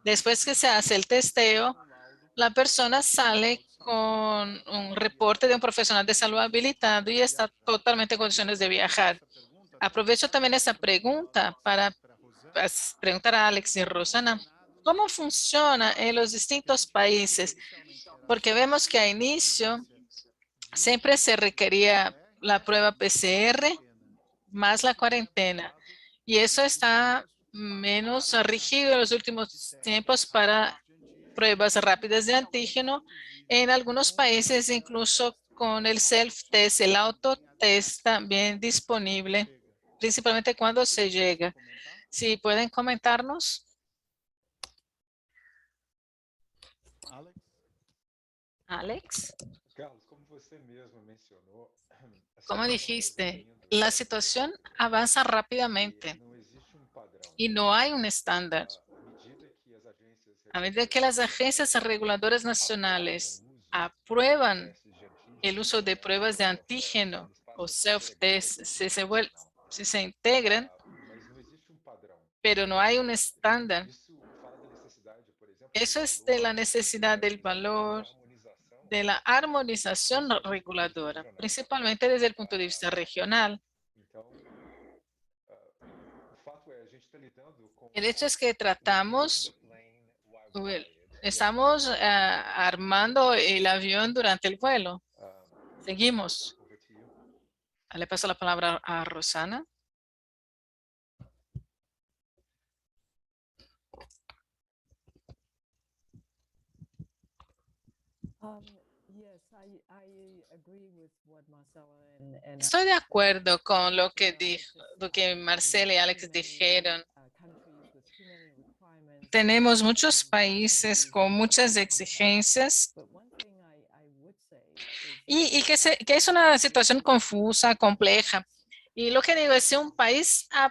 después que se hace el testeo, la persona sale con un reporte de un profesional de salud habilitado y está totalmente en condiciones de viajar. Aprovecho también esta pregunta para preguntar a Alex y Rosana, ¿cómo funciona en los distintos países? Porque vemos que a inicio siempre se requería la prueba PCR más la cuarentena. Y eso está menos rígido en los últimos tiempos para pruebas rápidas de antígeno. En algunos países incluso con el self-test, el autotest también disponible, principalmente cuando se llega. Si pueden comentarnos. Alex, Carlos, como você mesmo mencionou, como dijiste, la situación avanza rápidamente não existe padrão. y no hay un estándar. À medida que as agências A medida que las agencias reguladoras nacionales aprueban el uso de pruebas de antígeno o self-test, si se integran, Mas não existe padrão. pero no hay un estándar. Isso fala da necessidade, por exemplo, Eso es de la necesidad del valor, harmonização. de la armonización reguladora, principalmente desde el punto de vista regional. Então, o fato é, a gente está lidando com El hecho es que tratamos, plane estamos armando el avión durante el vuelo. Seguimos. over to you. Le paso la palabra a Rosana. Yes, I agree with what Marcela and Estoy de acuerdo con lo que Marcela y Alex dijeron. countries with too many requirements. Tenemos muchos países con muchas exigencias But one thing I would say y que es una situación confusa, compleja. Y lo que digo es, si un país ha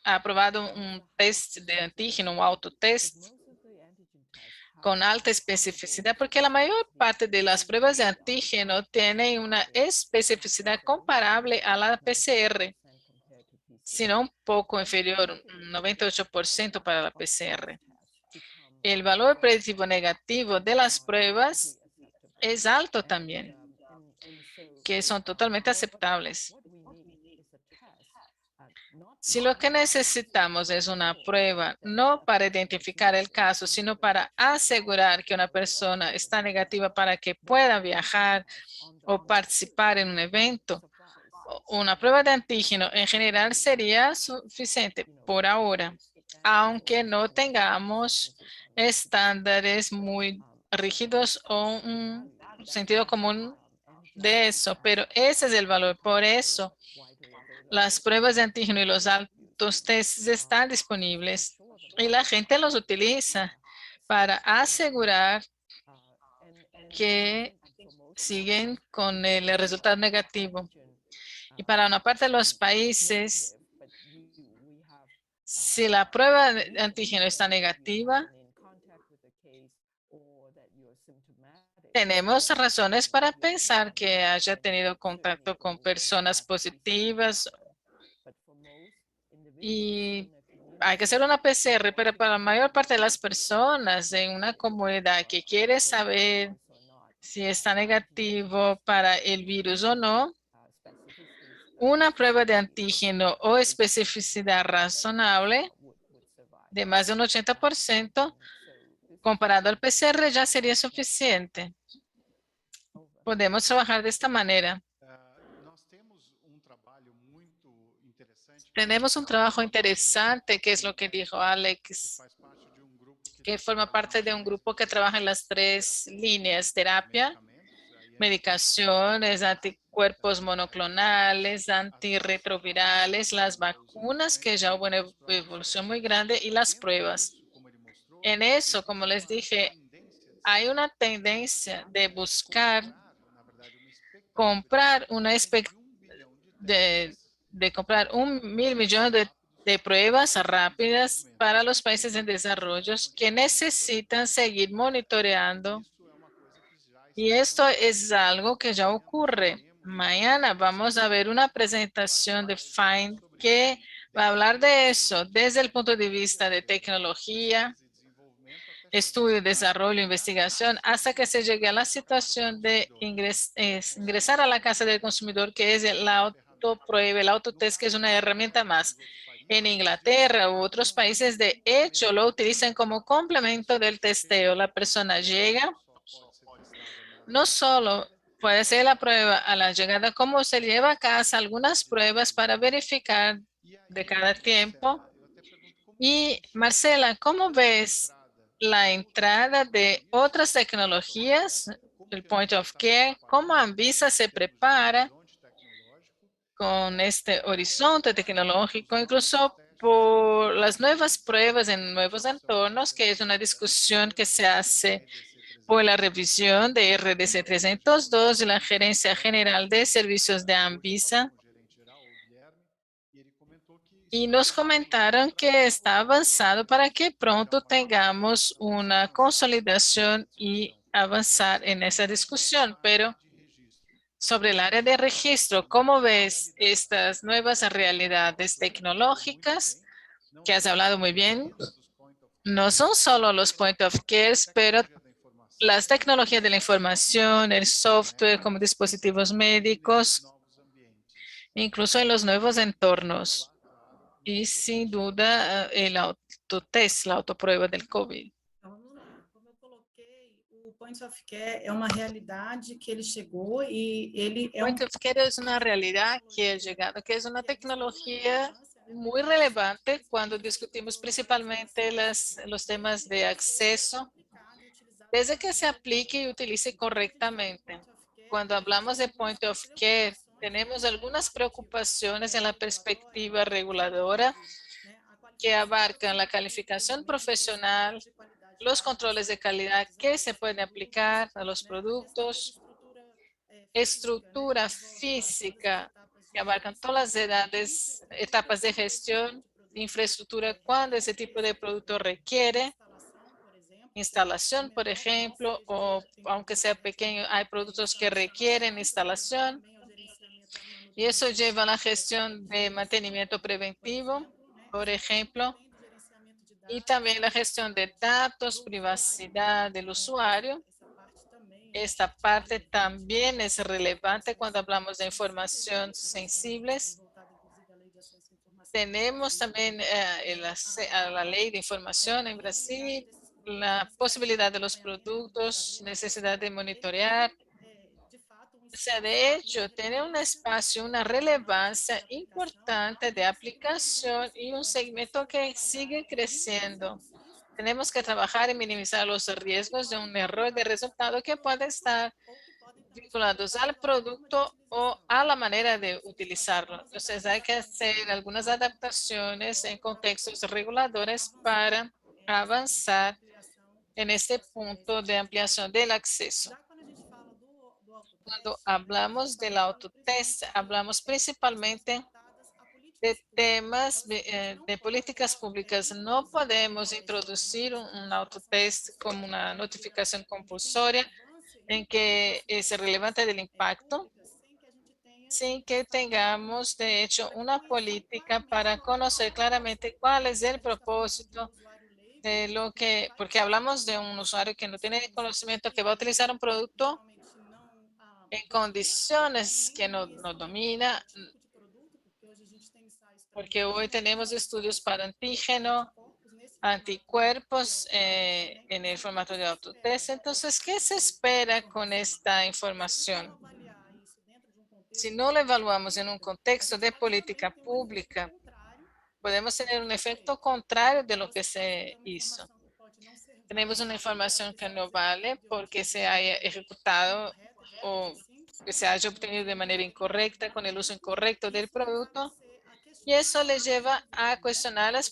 aprobado un test de antígeno, un autotest most of the antigen tests con alta especificidad, porque la mayor parte de las pruebas de antígeno tienen una especificidad comparable a la PCR, compared to PCR. sino un poco inferior, un 98% para la PCR. El valor predictivo negativo de las pruebas es alto también, que son totalmente aceptables. Si lo que necesitamos es una prueba, no para identificar el caso, sino para asegurar que una persona está negativa para que pueda viajar o participar en un evento, una prueba de antígeno en general sería suficiente por ahora, aunque no tengamos estándares muy rígidos o un sentido común de eso, pero ese es el valor. Por eso, las pruebas de antígeno y los altos tests están disponibles y la gente los utiliza para asegurar que siguen con el resultado negativo. Y para una parte de los países, si la prueba de antígeno está negativa, tenemos razones para pensar que haya tenido contacto con personas positivas y hay que hacer una PCR, pero para la mayor parte de las personas en una comunidad que quiere saber si está negativo para el virus o no, una prueba de antígeno o especificidad razonable de más de un 80% comparado al PCR ya sería suficiente. Podemos trabajar de esta manera. Tenemos un trabajo interesante, que es lo que dijo Alex, que forma parte de un grupo que trabaja en las 3 líneas: terapia, medicaciones, anticuerpos monoclonales, antirretrovirales, las vacunas, que ya hubo una evolución muy grande, y las pruebas. En eso, como les dije, hay una tendencia de buscar comprar comprar 1.000 millones de pruebas rápidas para los países en desarrollo que necesitan seguir monitoreando. Y esto es algo que ya ocurre. Mañana vamos a ver una presentación de FIND que va a hablar de eso desde el punto de vista de tecnología, estudio, desarrollo, investigación, hasta que se llegue a la situación de ingresar a la casa del consumidor, que es el autoprueba, el autotest, que es una herramienta más. En Inglaterra u otros países, de hecho, lo utilizan como complemento del testeo. La persona llega, no solo puede hacer la prueba a la llegada, como se lleva a casa algunas pruebas para verificar de cada tiempo. Y Marcela, ¿cómo ves la entrada de otras tecnologías, el point of care? ¿Cómo Anvisa se prepara con este horizonte tecnológico, incluso por las nuevas pruebas en nuevos entornos, que es una discusión que se hace por la revisión de RDC 302 y la Gerencia General de Servicios de Anvisa? Y nos comentaron que está avanzado para que pronto tengamos una consolidación y avanzar en esa discusión. Pero sobre el área de registro, ¿cómo ves estas nuevas realidades tecnológicas que has hablado muy bien? No son solo los point of cares, pero las tecnologías de la información, el software como dispositivos médicos, incluso en los nuevos entornos. Y sin duda el autotest, la autoprueba del COVID. Então, vamos lá. Como eu coloquei, o Point of Care é uma realidade que ele chegou e ele é Point of care es una realidad que ha llegado, que es una tecnología muy relevante cuando discutimos principalmente los temas de acceso, desde que se aplique y utilice correctamente. Cuando hablamos de point of care, tenemos algunas preocupaciones en la perspectiva reguladora que abarcan la calificación profesional, los controles de calidad que se pueden aplicar a los productos, estructura física que abarcan todas las etapas de gestión, infraestructura cuando ese tipo de producto requiere, instalación, por ejemplo, o aunque sea pequeño, hay productos que requieren instalación. Y eso lleva a la gestión de mantenimiento preventivo, por ejemplo, y también la gestión de datos, privacidad del usuario. Esta parte también es relevante cuando hablamos de información sensibles. Tenemos también la ley de información en Brasil, la posibilidad de los productos, necesidad de monitorear. O sea, de hecho, tiene un espacio, una relevancia importante de aplicación y un segmento que sigue creciendo. Tenemos que trabajar en minimizar los riesgos de un error de resultado que puede estar vinculados al producto o a la manera de utilizarlo. Entonces, hay que hacer algunas adaptaciones en contextos reguladores para avanzar en este punto de ampliación del acceso. Cuando hablamos del autotest, hablamos principalmente de temas de políticas públicas. No podemos introducir un autotest como una notificación compulsoria en que es relevante del impacto, sin que tengamos, de hecho, una política para conocer claramente cuál es el propósito de lo que, porque hablamos de un usuario que no tiene conocimiento, que va a utilizar un producto en condiciones que no domina, porque hoy tenemos estudios para antígeno, anticuerpos en el formato de autotest. Entonces, ¿qué se espera con esta información? Si no lo evaluamos en un contexto de política pública, podemos tener un efecto contrario de lo que se hizo. Tenemos una información que no vale porque se haya ejecutado o que se haya obtenido de manera incorrecta, con el uso incorrecto del producto. Y eso les lleva a cuestionar las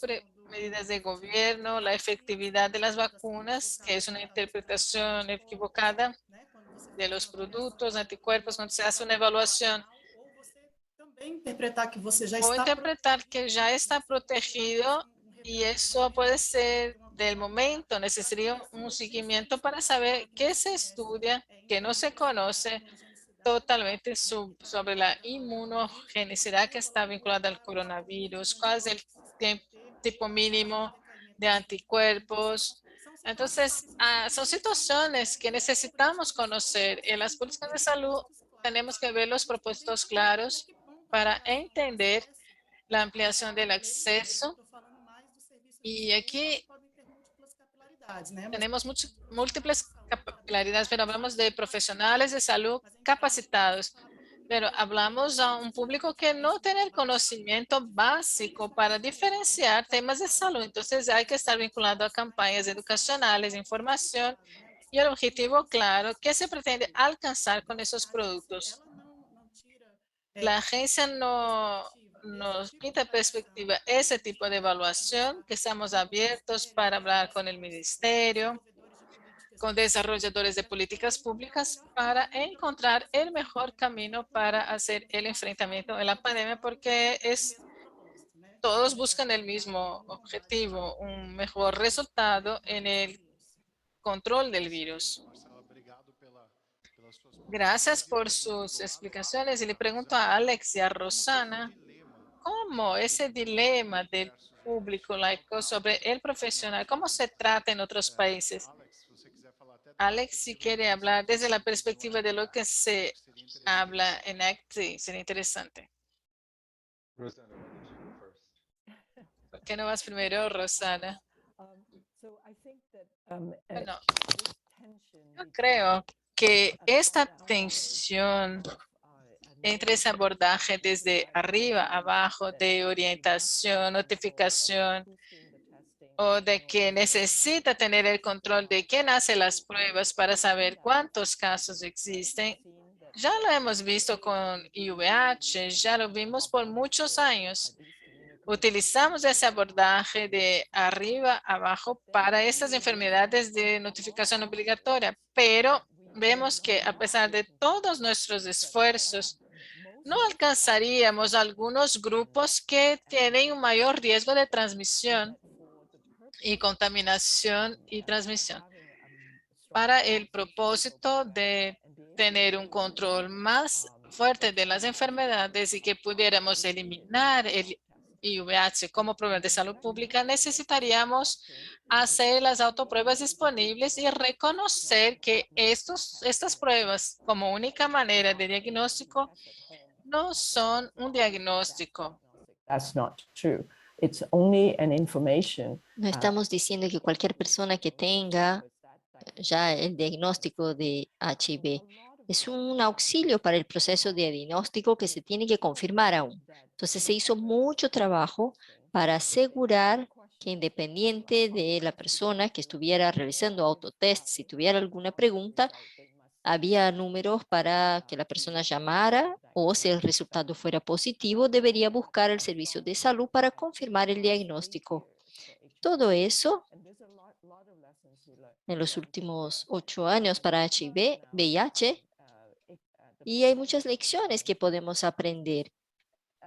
medidas de gobierno, la efectividad de las vacunas, que es una interpretación equivocada de los productos, anticuerpos, cuando se hace una evaluación. O interpretar que ya está protegido y eso puede ser del momento. Necesitaría un seguimiento para saber qué se estudia, que no se conoce totalmente sobre la inmunogenicidad que está vinculada al coronavirus, cuál es el tipo mínimo de anticuerpos. Entonces, son situaciones que necesitamos conocer. En las políticas de salud tenemos que ver los propósitos claros para entender la ampliación del acceso. Y aquí tenemos múltiples capilaridades, pero hablamos de profesionales de salud capacitados. Pero hablamos a un público que no tiene el conocimiento básico para diferenciar temas de salud. Entonces hay que estar vinculado a campañas educacionales, información y el objetivo claro que se pretende alcanzar con esos productos. La agencia no nos pinta perspectiva ese tipo de evaluación, que estamos abiertos para hablar con el ministerio, con desarrolladores de políticas públicas para encontrar el mejor camino para hacer el enfrentamiento de la pandemia, porque es todos buscan el mismo objetivo, un mejor resultado en el control del virus. Gracias por sus explicaciones. Y le pregunto a Alex y a Rosana, ¿cómo ese dilema del público laico sobre el profesional, cómo se trata en otros países? Alex, si quiere hablar desde la perspectiva de lo que se habla en ACT, sí, sería interesante. Rosanna, why don't you go first? ¿Por qué no vas primero, Rosana? So I think that Bueno, this tension yo between creo que esta top-down tensión entre knowledge ese abordaje desde arriba, abajo, de that orientación, notificación, boosting the testing o de que necesita tener el control de quién hace las pruebas para saber cuántos casos existen. Ya lo hemos visto con IVH, ya lo vimos por muchos años. Utilizamos ese abordaje de arriba a abajo para estas enfermedades de notificación obligatoria, pero vemos que a pesar de todos nuestros esfuerzos, no alcanzaríamos algunos grupos que tienen un mayor riesgo de transmisión y contaminación y transmisión. Para el propósito de tener un control más fuerte de las enfermedades y que pudiéramos eliminar el IVH como problema de salud pública, necesitaríamos hacer las autopruebas disponibles y reconocer que estas pruebas como única manera de diagnóstico no son un diagnóstico. That's not true. It's only an information. No estamos diciendo que cualquier persona que tenga ya el diagnóstico de HIV es un auxilio para el proceso de diagnóstico que se tiene que confirmar aún. Entonces se hizo mucho trabajo para asegurar que independiente de la persona que estuviera realizando autotest, si tuviera alguna pregunta, había números para que la persona llamara o si el resultado fuera positivo, debería buscar el servicio de salud para confirmar el diagnóstico. Todo eso en los últimos 8 años para HIV, VIH, y hay muchas lecciones que podemos aprender.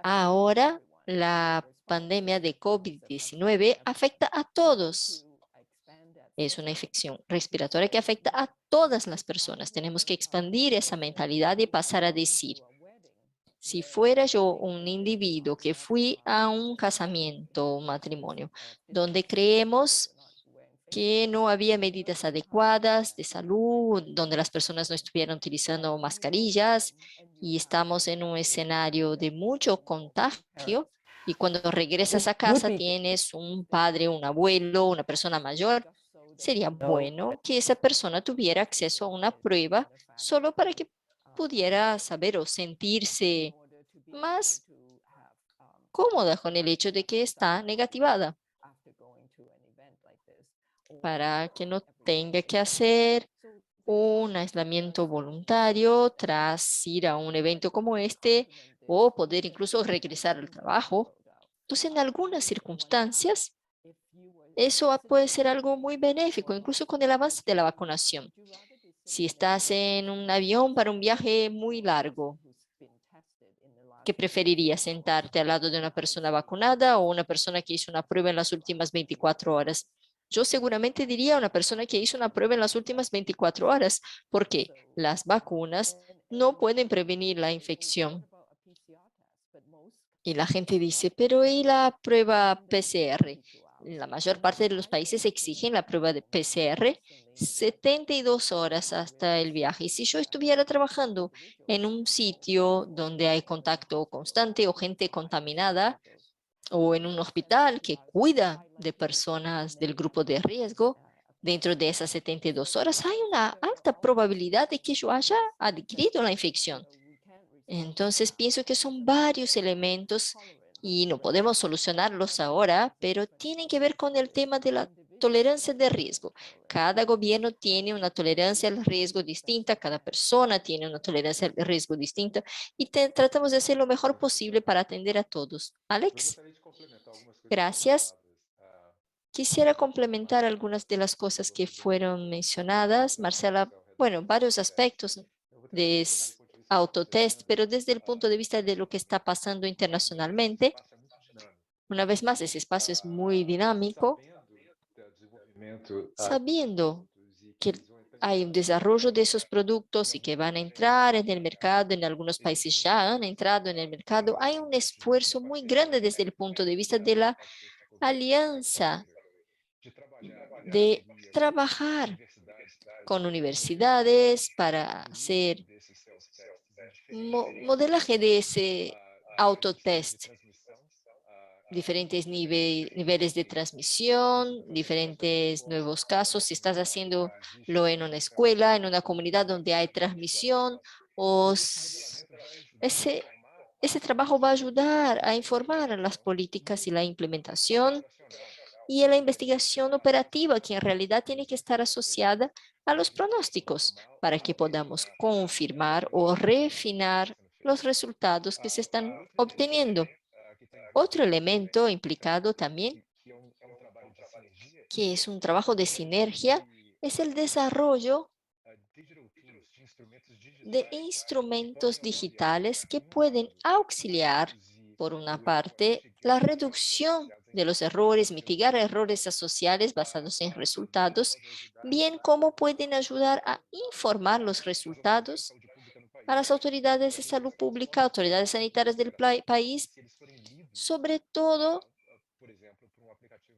Ahora, la pandemia de COVID-19 afecta a todos. Es una infección respiratoria que afecta a todas las personas. Tenemos que expandir esa mentalidad y pasar a decir, si fuera yo un individuo que fui a un casamiento, un matrimonio, donde creemos que no había medidas adecuadas de salud, donde las personas no estuvieran utilizando mascarillas y estamos en un escenario de mucho contagio. Y cuando regresas a casa tienes un padre, un abuelo, una persona mayor, sería bueno que esa persona tuviera acceso a una prueba solo para que pudiera saber o sentirse más cómoda con el hecho de que está negativada, para que no tenga que hacer un aislamiento voluntario tras ir a un evento como este o poder incluso regresar al trabajo. Entonces, en algunas circunstancias, eso puede ser algo muy benéfico, incluso con el avance de la vacunación. Si estás en un avión para un viaje muy largo, ¿qué preferirías? ¿Sentarte al lado de una persona vacunada o una persona que hizo una prueba en las últimas 24 horas? Yo seguramente diría una persona que hizo una prueba en las últimas 24 horas, porque las vacunas no pueden prevenir la infección. Y la gente dice, pero ¿y la prueba PCR? La mayor parte de los países exigen la prueba de PCR 72 horas hasta el viaje. Y si yo estuviera trabajando en un sitio donde hay contacto constante o gente contaminada, o en un hospital que cuida de personas del grupo de riesgo, dentro de esas 72 horas hay una alta probabilidad de que yo haya adquirido la infección. Entonces pienso que son varios elementos y no podemos solucionarlos ahora, pero tienen que ver con el tema de la tolerancia de riesgo. Cada gobierno tiene una tolerancia al riesgo distinta, cada persona tiene una tolerancia al riesgo distinta y tratamos de hacer lo mejor posible para atender a todos. Eu Alex, gostaria de complementar algumas coisas que foram gracias. faladas. Quisiera complementar algunas de las cosas que fueron mencionadas. Marcela, bueno, varios aspectos de autotest, pero desde el punto de vista de lo que está pasando internacionalmente, Una vez más, ese espacio es muy dinámico, sabiendo que hay un desarrollo de esos productos y que van a entrar en el mercado, en algunos países ya han entrado en el mercado. Hay un esfuerzo muy grande desde el punto de vista de la alianza, de trabajar con universidades para hacer modelaje de ese autotest, diferentes niveles de transmisión, diferentes nuevos casos. Si estás haciéndolo en una escuela, en una comunidad donde hay transmisión, ese trabajo va a ayudar a informar a las políticas y la implementación y a la investigación operativa, que en realidad tiene que estar asociada a los pronósticos para que podamos confirmar o refinar los resultados que se están obteniendo. Otro elemento implicado también, que es un trabajo de sinergia, es el desarrollo de instrumentos digitales que pueden auxiliar, por una parte, la reducción de los errores, mitigar errores asociados basados en resultados, bien como pueden ayudar a informar los resultados a las autoridades de salud pública, autoridades sanitarias del país, sobre todo,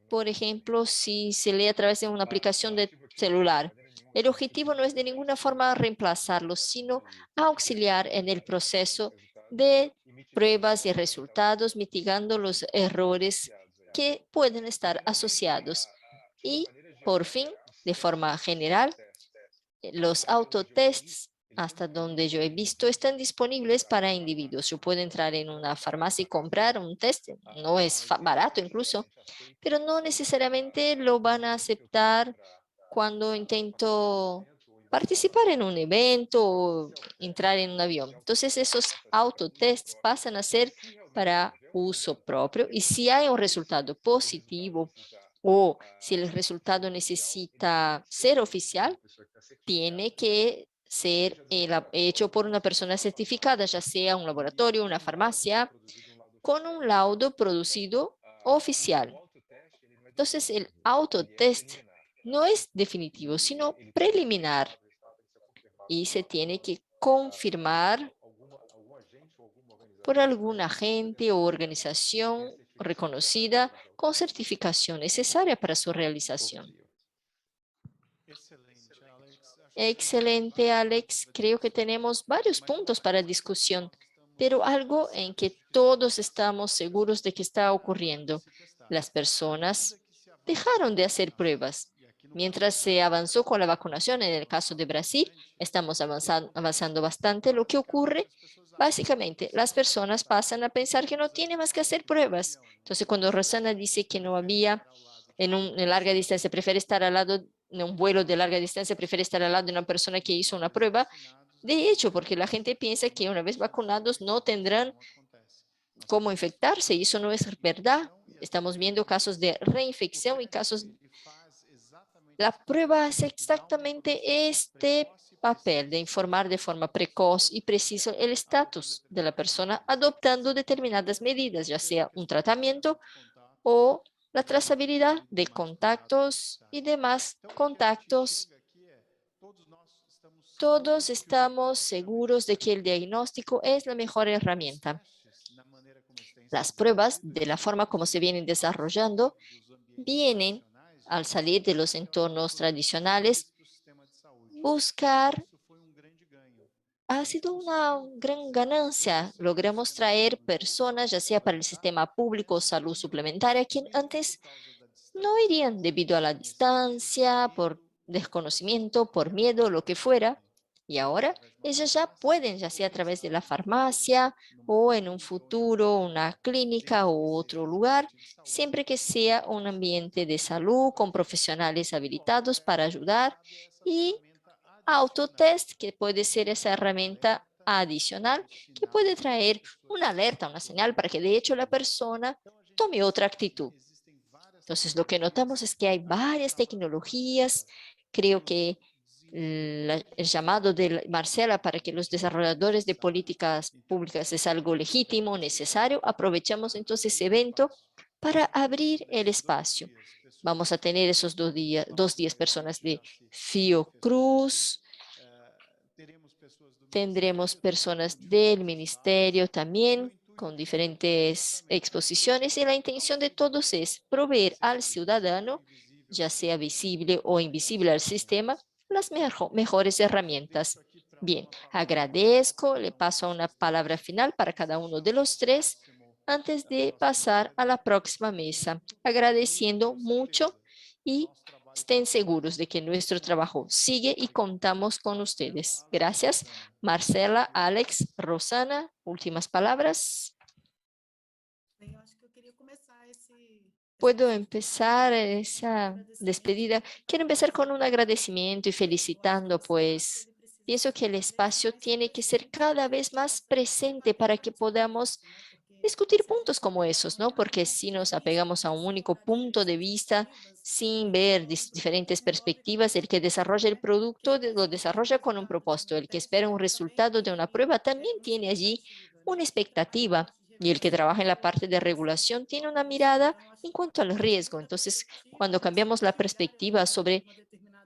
por ejemplo, si se lee a través de una aplicación de celular. El objetivo no es de ninguna forma reemplazarlo, sino auxiliar en el proceso de pruebas y resultados, mitigando los errores que pueden estar asociados. Y, por fin, de forma general, los autotests, hasta donde yo he visto, están disponibles para individuos. Yo puedo entrar en una farmacia y comprar un test, no es barato incluso, pero no necesariamente lo van a aceptar cuando intento participar en un evento o entrar en un avión. Entonces esos autotests pasan a ser para uso propio, y si hay un resultado positivo o si el resultado necesita ser oficial, tiene que ser hecho por una persona certificada, ya sea un laboratorio, una farmacia, con un laudo producido oficial. Entonces, el autotest no es definitivo, sino preliminar, y se tiene que confirmar por algún agente o organización reconocida con certificación necesaria para su realización. Excelente, Alex. Creo que tenemos varios puntos para discusión, pero algo en que todos estamos seguros de que está ocurriendo. Las personas dejaron de hacer pruebas. Mientras se avanzó con la vacunación, en el caso de Brasil, estamos avanzando bastante. Lo que ocurre, básicamente, las personas pasan a pensar que no tienen más que hacer pruebas. Entonces, cuando Rosana dice que no había en larga distancia, prefiere estar al lado en un vuelo de larga distancia, prefiere estar al lado de una persona que hizo una prueba, de hecho, porque la gente piensa que una vez vacunados no tendrán cómo infectarse, y eso no es verdad. Estamos viendo casos de reinfección y casos. La prueba hace exactamente este papel de informar de forma precoz y precisa el estatus de la persona, adoptando determinadas medidas, ya sea un tratamiento o la trazabilidad de contactos y demás contactos. Todos estamos seguros de que el diagnóstico es la mejor herramienta. Las pruebas, de la forma como se vienen desarrollando, vienen al salir de los entornos tradicionales, buscar. Ha sido una gran ganancia. Logramos traer personas, ya sea para el sistema público o salud suplementaria, que antes no irían debido a la distancia, por desconocimiento, por miedo, lo que fuera. Y ahora ellas ya pueden, ya sea a través de la farmacia o en un futuro una clínica u otro lugar, siempre que sea un ambiente de salud con profesionales habilitados para ayudar, y autotest, que puede ser esa herramienta adicional que puede traer una alerta, una señal para que de hecho la persona tome otra actitud. Entonces, lo que notamos es que hay varias tecnologías. Creo que el llamado de Marcela para que los desarrolladores de políticas públicas es algo legítimo, necesario. Aprovechamos entonces ese evento para abrir el espacio. Vamos a tener esos 2 días personas de Fiocruz, tendremos personas del ministerio también con diferentes exposiciones y la intención de todos es proveer al ciudadano, ya sea visible o invisible al sistema, las mejores herramientas. Bien, agradezco, le paso una palabra final para cada uno de los tres antes de pasar a la próxima mesa, agradeciendo mucho y estén seguros de que nuestro trabajo sigue y contamos con ustedes. Gracias. Marcela, Alex, Rosana, últimas palabras. Eu acho que eu queria começar Puedo empezar esa despedida. Quiero empezar con un agradecimiento y felicitando, pues pienso que el espacio tiene que ser cada vez más presente para que podamos discutir puntos como esos, ¿no? Porque si nos apegamos a un único punto de vista sin ver diferentes perspectivas, el que desarrolla el producto lo desarrolla con un propósito, el que espera un resultado de una prueba también tiene allí una expectativa y el que trabaja en la parte de regulación tiene una mirada en cuanto al riesgo. Entonces, cuando cambiamos la perspectiva sobre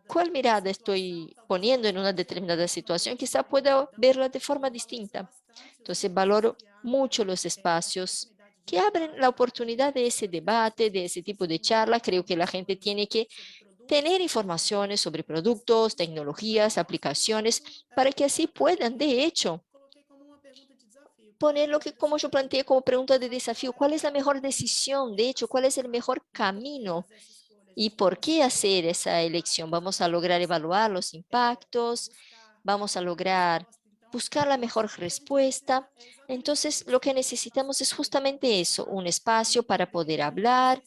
cuál mirada estoy poniendo en una determinada situación, quizá pueda verla de forma distinta. Entonces, valoro mucho los espacios que abren la oportunidad de ese debate, de ese tipo de charla. Creo que la gente tiene que tener informaciones sobre productos, tecnologías, aplicaciones, para que así puedan, de hecho, poner lo que, como yo planteé como pregunta de desafío, ¿cuál es la mejor decisión? De hecho, ¿cuál es el mejor camino? ¿Y por qué hacer esa elección? Vamos a lograr evaluar los impactos, vamos a lograr buscar la mejor respuesta. Entonces, lo que necesitamos es justamente eso, un espacio para poder hablar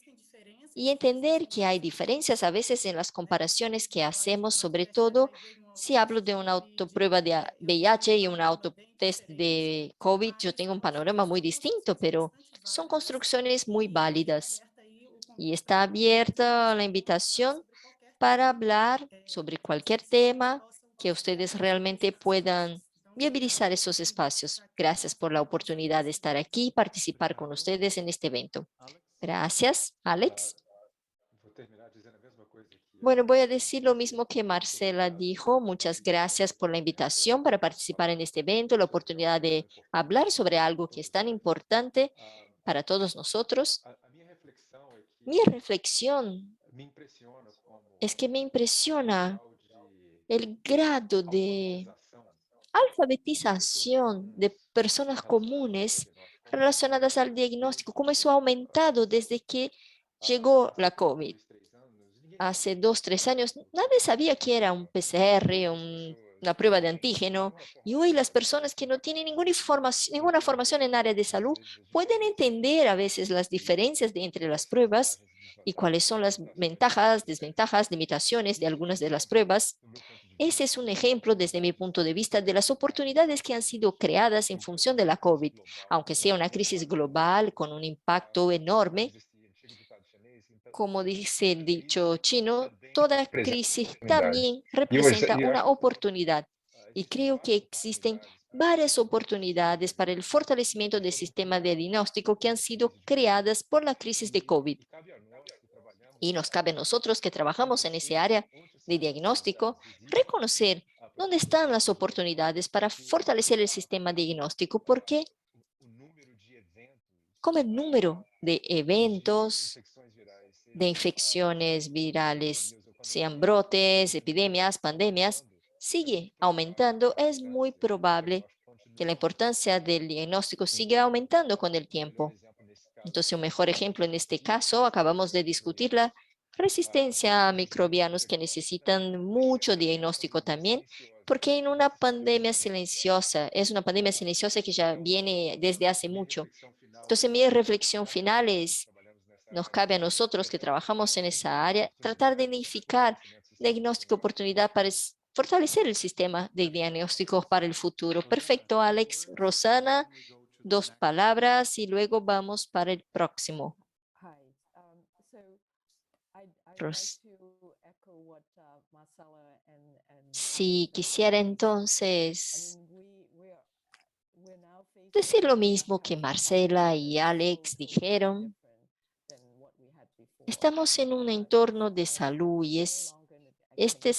y entender que hay diferencias a veces en las comparaciones que hacemos, sobre todo si hablo de una autoprueba de VIH y una autotest de COVID, yo tengo un panorama muy distinto, pero son construcciones muy válidas. Y está abierta la invitación para hablar sobre cualquier tema que ustedes realmente puedan viabilizar esos espacios. Gracias por la oportunidad de estar aquí y participar con ustedes en este evento. Gracias, Alex. Vou terminar dizendo a mesma coisa que Bueno, voy a decir lo mismo que Marcela dijo. Muchas gracias por la invitación para participar en este evento, la oportunidad de hablar sobre algo que es tan importante para todos nosotros. a minha reflexão é que Mi reflexión me impressiona como es que me impresiona grau de el grado de alfabetización de personas comunes relacionadas al diagnóstico, cómo eso ha aumentado desde que llegó la COVID. Hace 2, 3 años nadie sabía qué era un PCR, una prueba de antígeno, y hoy las personas que no tienen ninguna formación en área de salud pueden entender a veces las diferencias entre las pruebas y cuáles son las ventajas, desventajas, limitaciones de algunas de las pruebas. Ese es un ejemplo desde mi punto de vista de las oportunidades que han sido creadas en función de la COVID, aunque sea una crisis global con un impacto enorme. Como dice el dicho chino, toda crisis también representa una oportunidad. Y creo que existen varias oportunidades para el fortalecimiento del sistema de diagnóstico que han sido creadas por la crisis de COVID. Y nos cabe a nosotros que trabajamos en ese área de diagnóstico reconocer dónde están las oportunidades para fortalecer el sistema diagnóstico, porque como el número de eventos, de infecciones virales, sean brotes, epidemias, pandemias, sigue aumentando, es muy probable que la importancia del diagnóstico siga aumentando con el tiempo. Entonces, un mejor ejemplo en este caso, acabamos de discutir la resistencia a microbianos que necesitan mucho diagnóstico también, porque en una pandemia silenciosa, es una pandemia silenciosa que ya viene desde hace mucho. Entonces, mi reflexión final es, nos cabe a nosotros que trabajamos en esa área, tratar de identificar diagnóstico oportunidad para fortalecer el sistema de diagnósticos para el futuro. Perfecto, Alex. Rosana, 2 palabras y luego vamos para el próximo. Hi. So I'd Ros- like to echo what Marcela and Si Alex quisiera said. I entonces mean, we're now facing decir lo a mismo que kind of Marcela y pandemic that is Alex so very dijeron, different than Estamos en un entorno de salud y este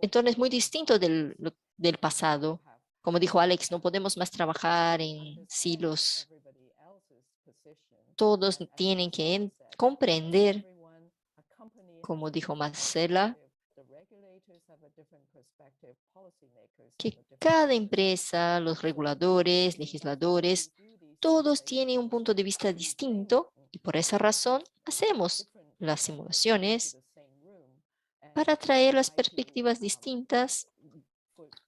entorno es muy distinto del pasado. Como dijo Alex, no podemos más trabajar en silos. Todos tienen que comprender, como dijo Marcela, que cada empresa, los reguladores, legisladores, todos tienen un punto de vista distinto y por esa razón hacemos las simulaciones para traer las perspectivas distintas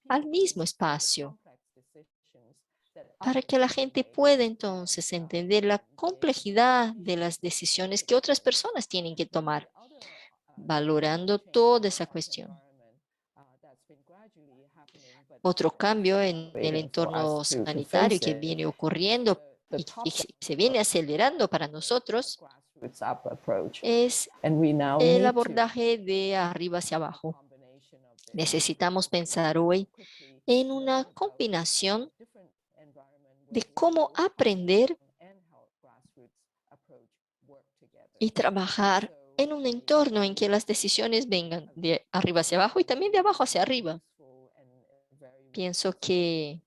al mismo espacio, para que la gente pueda entonces entender la complejidad de las decisiones que otras personas tienen que tomar, valorando toda esa cuestión. Otro cambio en el entorno sanitario que viene ocurriendo y que se viene acelerando para nosotros es el abordaje de arriba hacia abajo. Necesitamos pensar hoy en una combinación de cómo aprender y trabajar en un entorno en que las decisiones vengan de arriba hacia abajo y también de abajo hacia arriba. Pienso que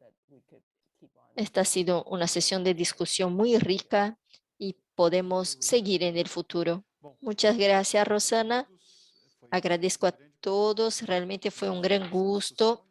esta ha sido una sesión de discusión muy rica y podemos seguir en el futuro. Muchas gracias, Rosana. Agradezco a todos. Realmente fue un gran gusto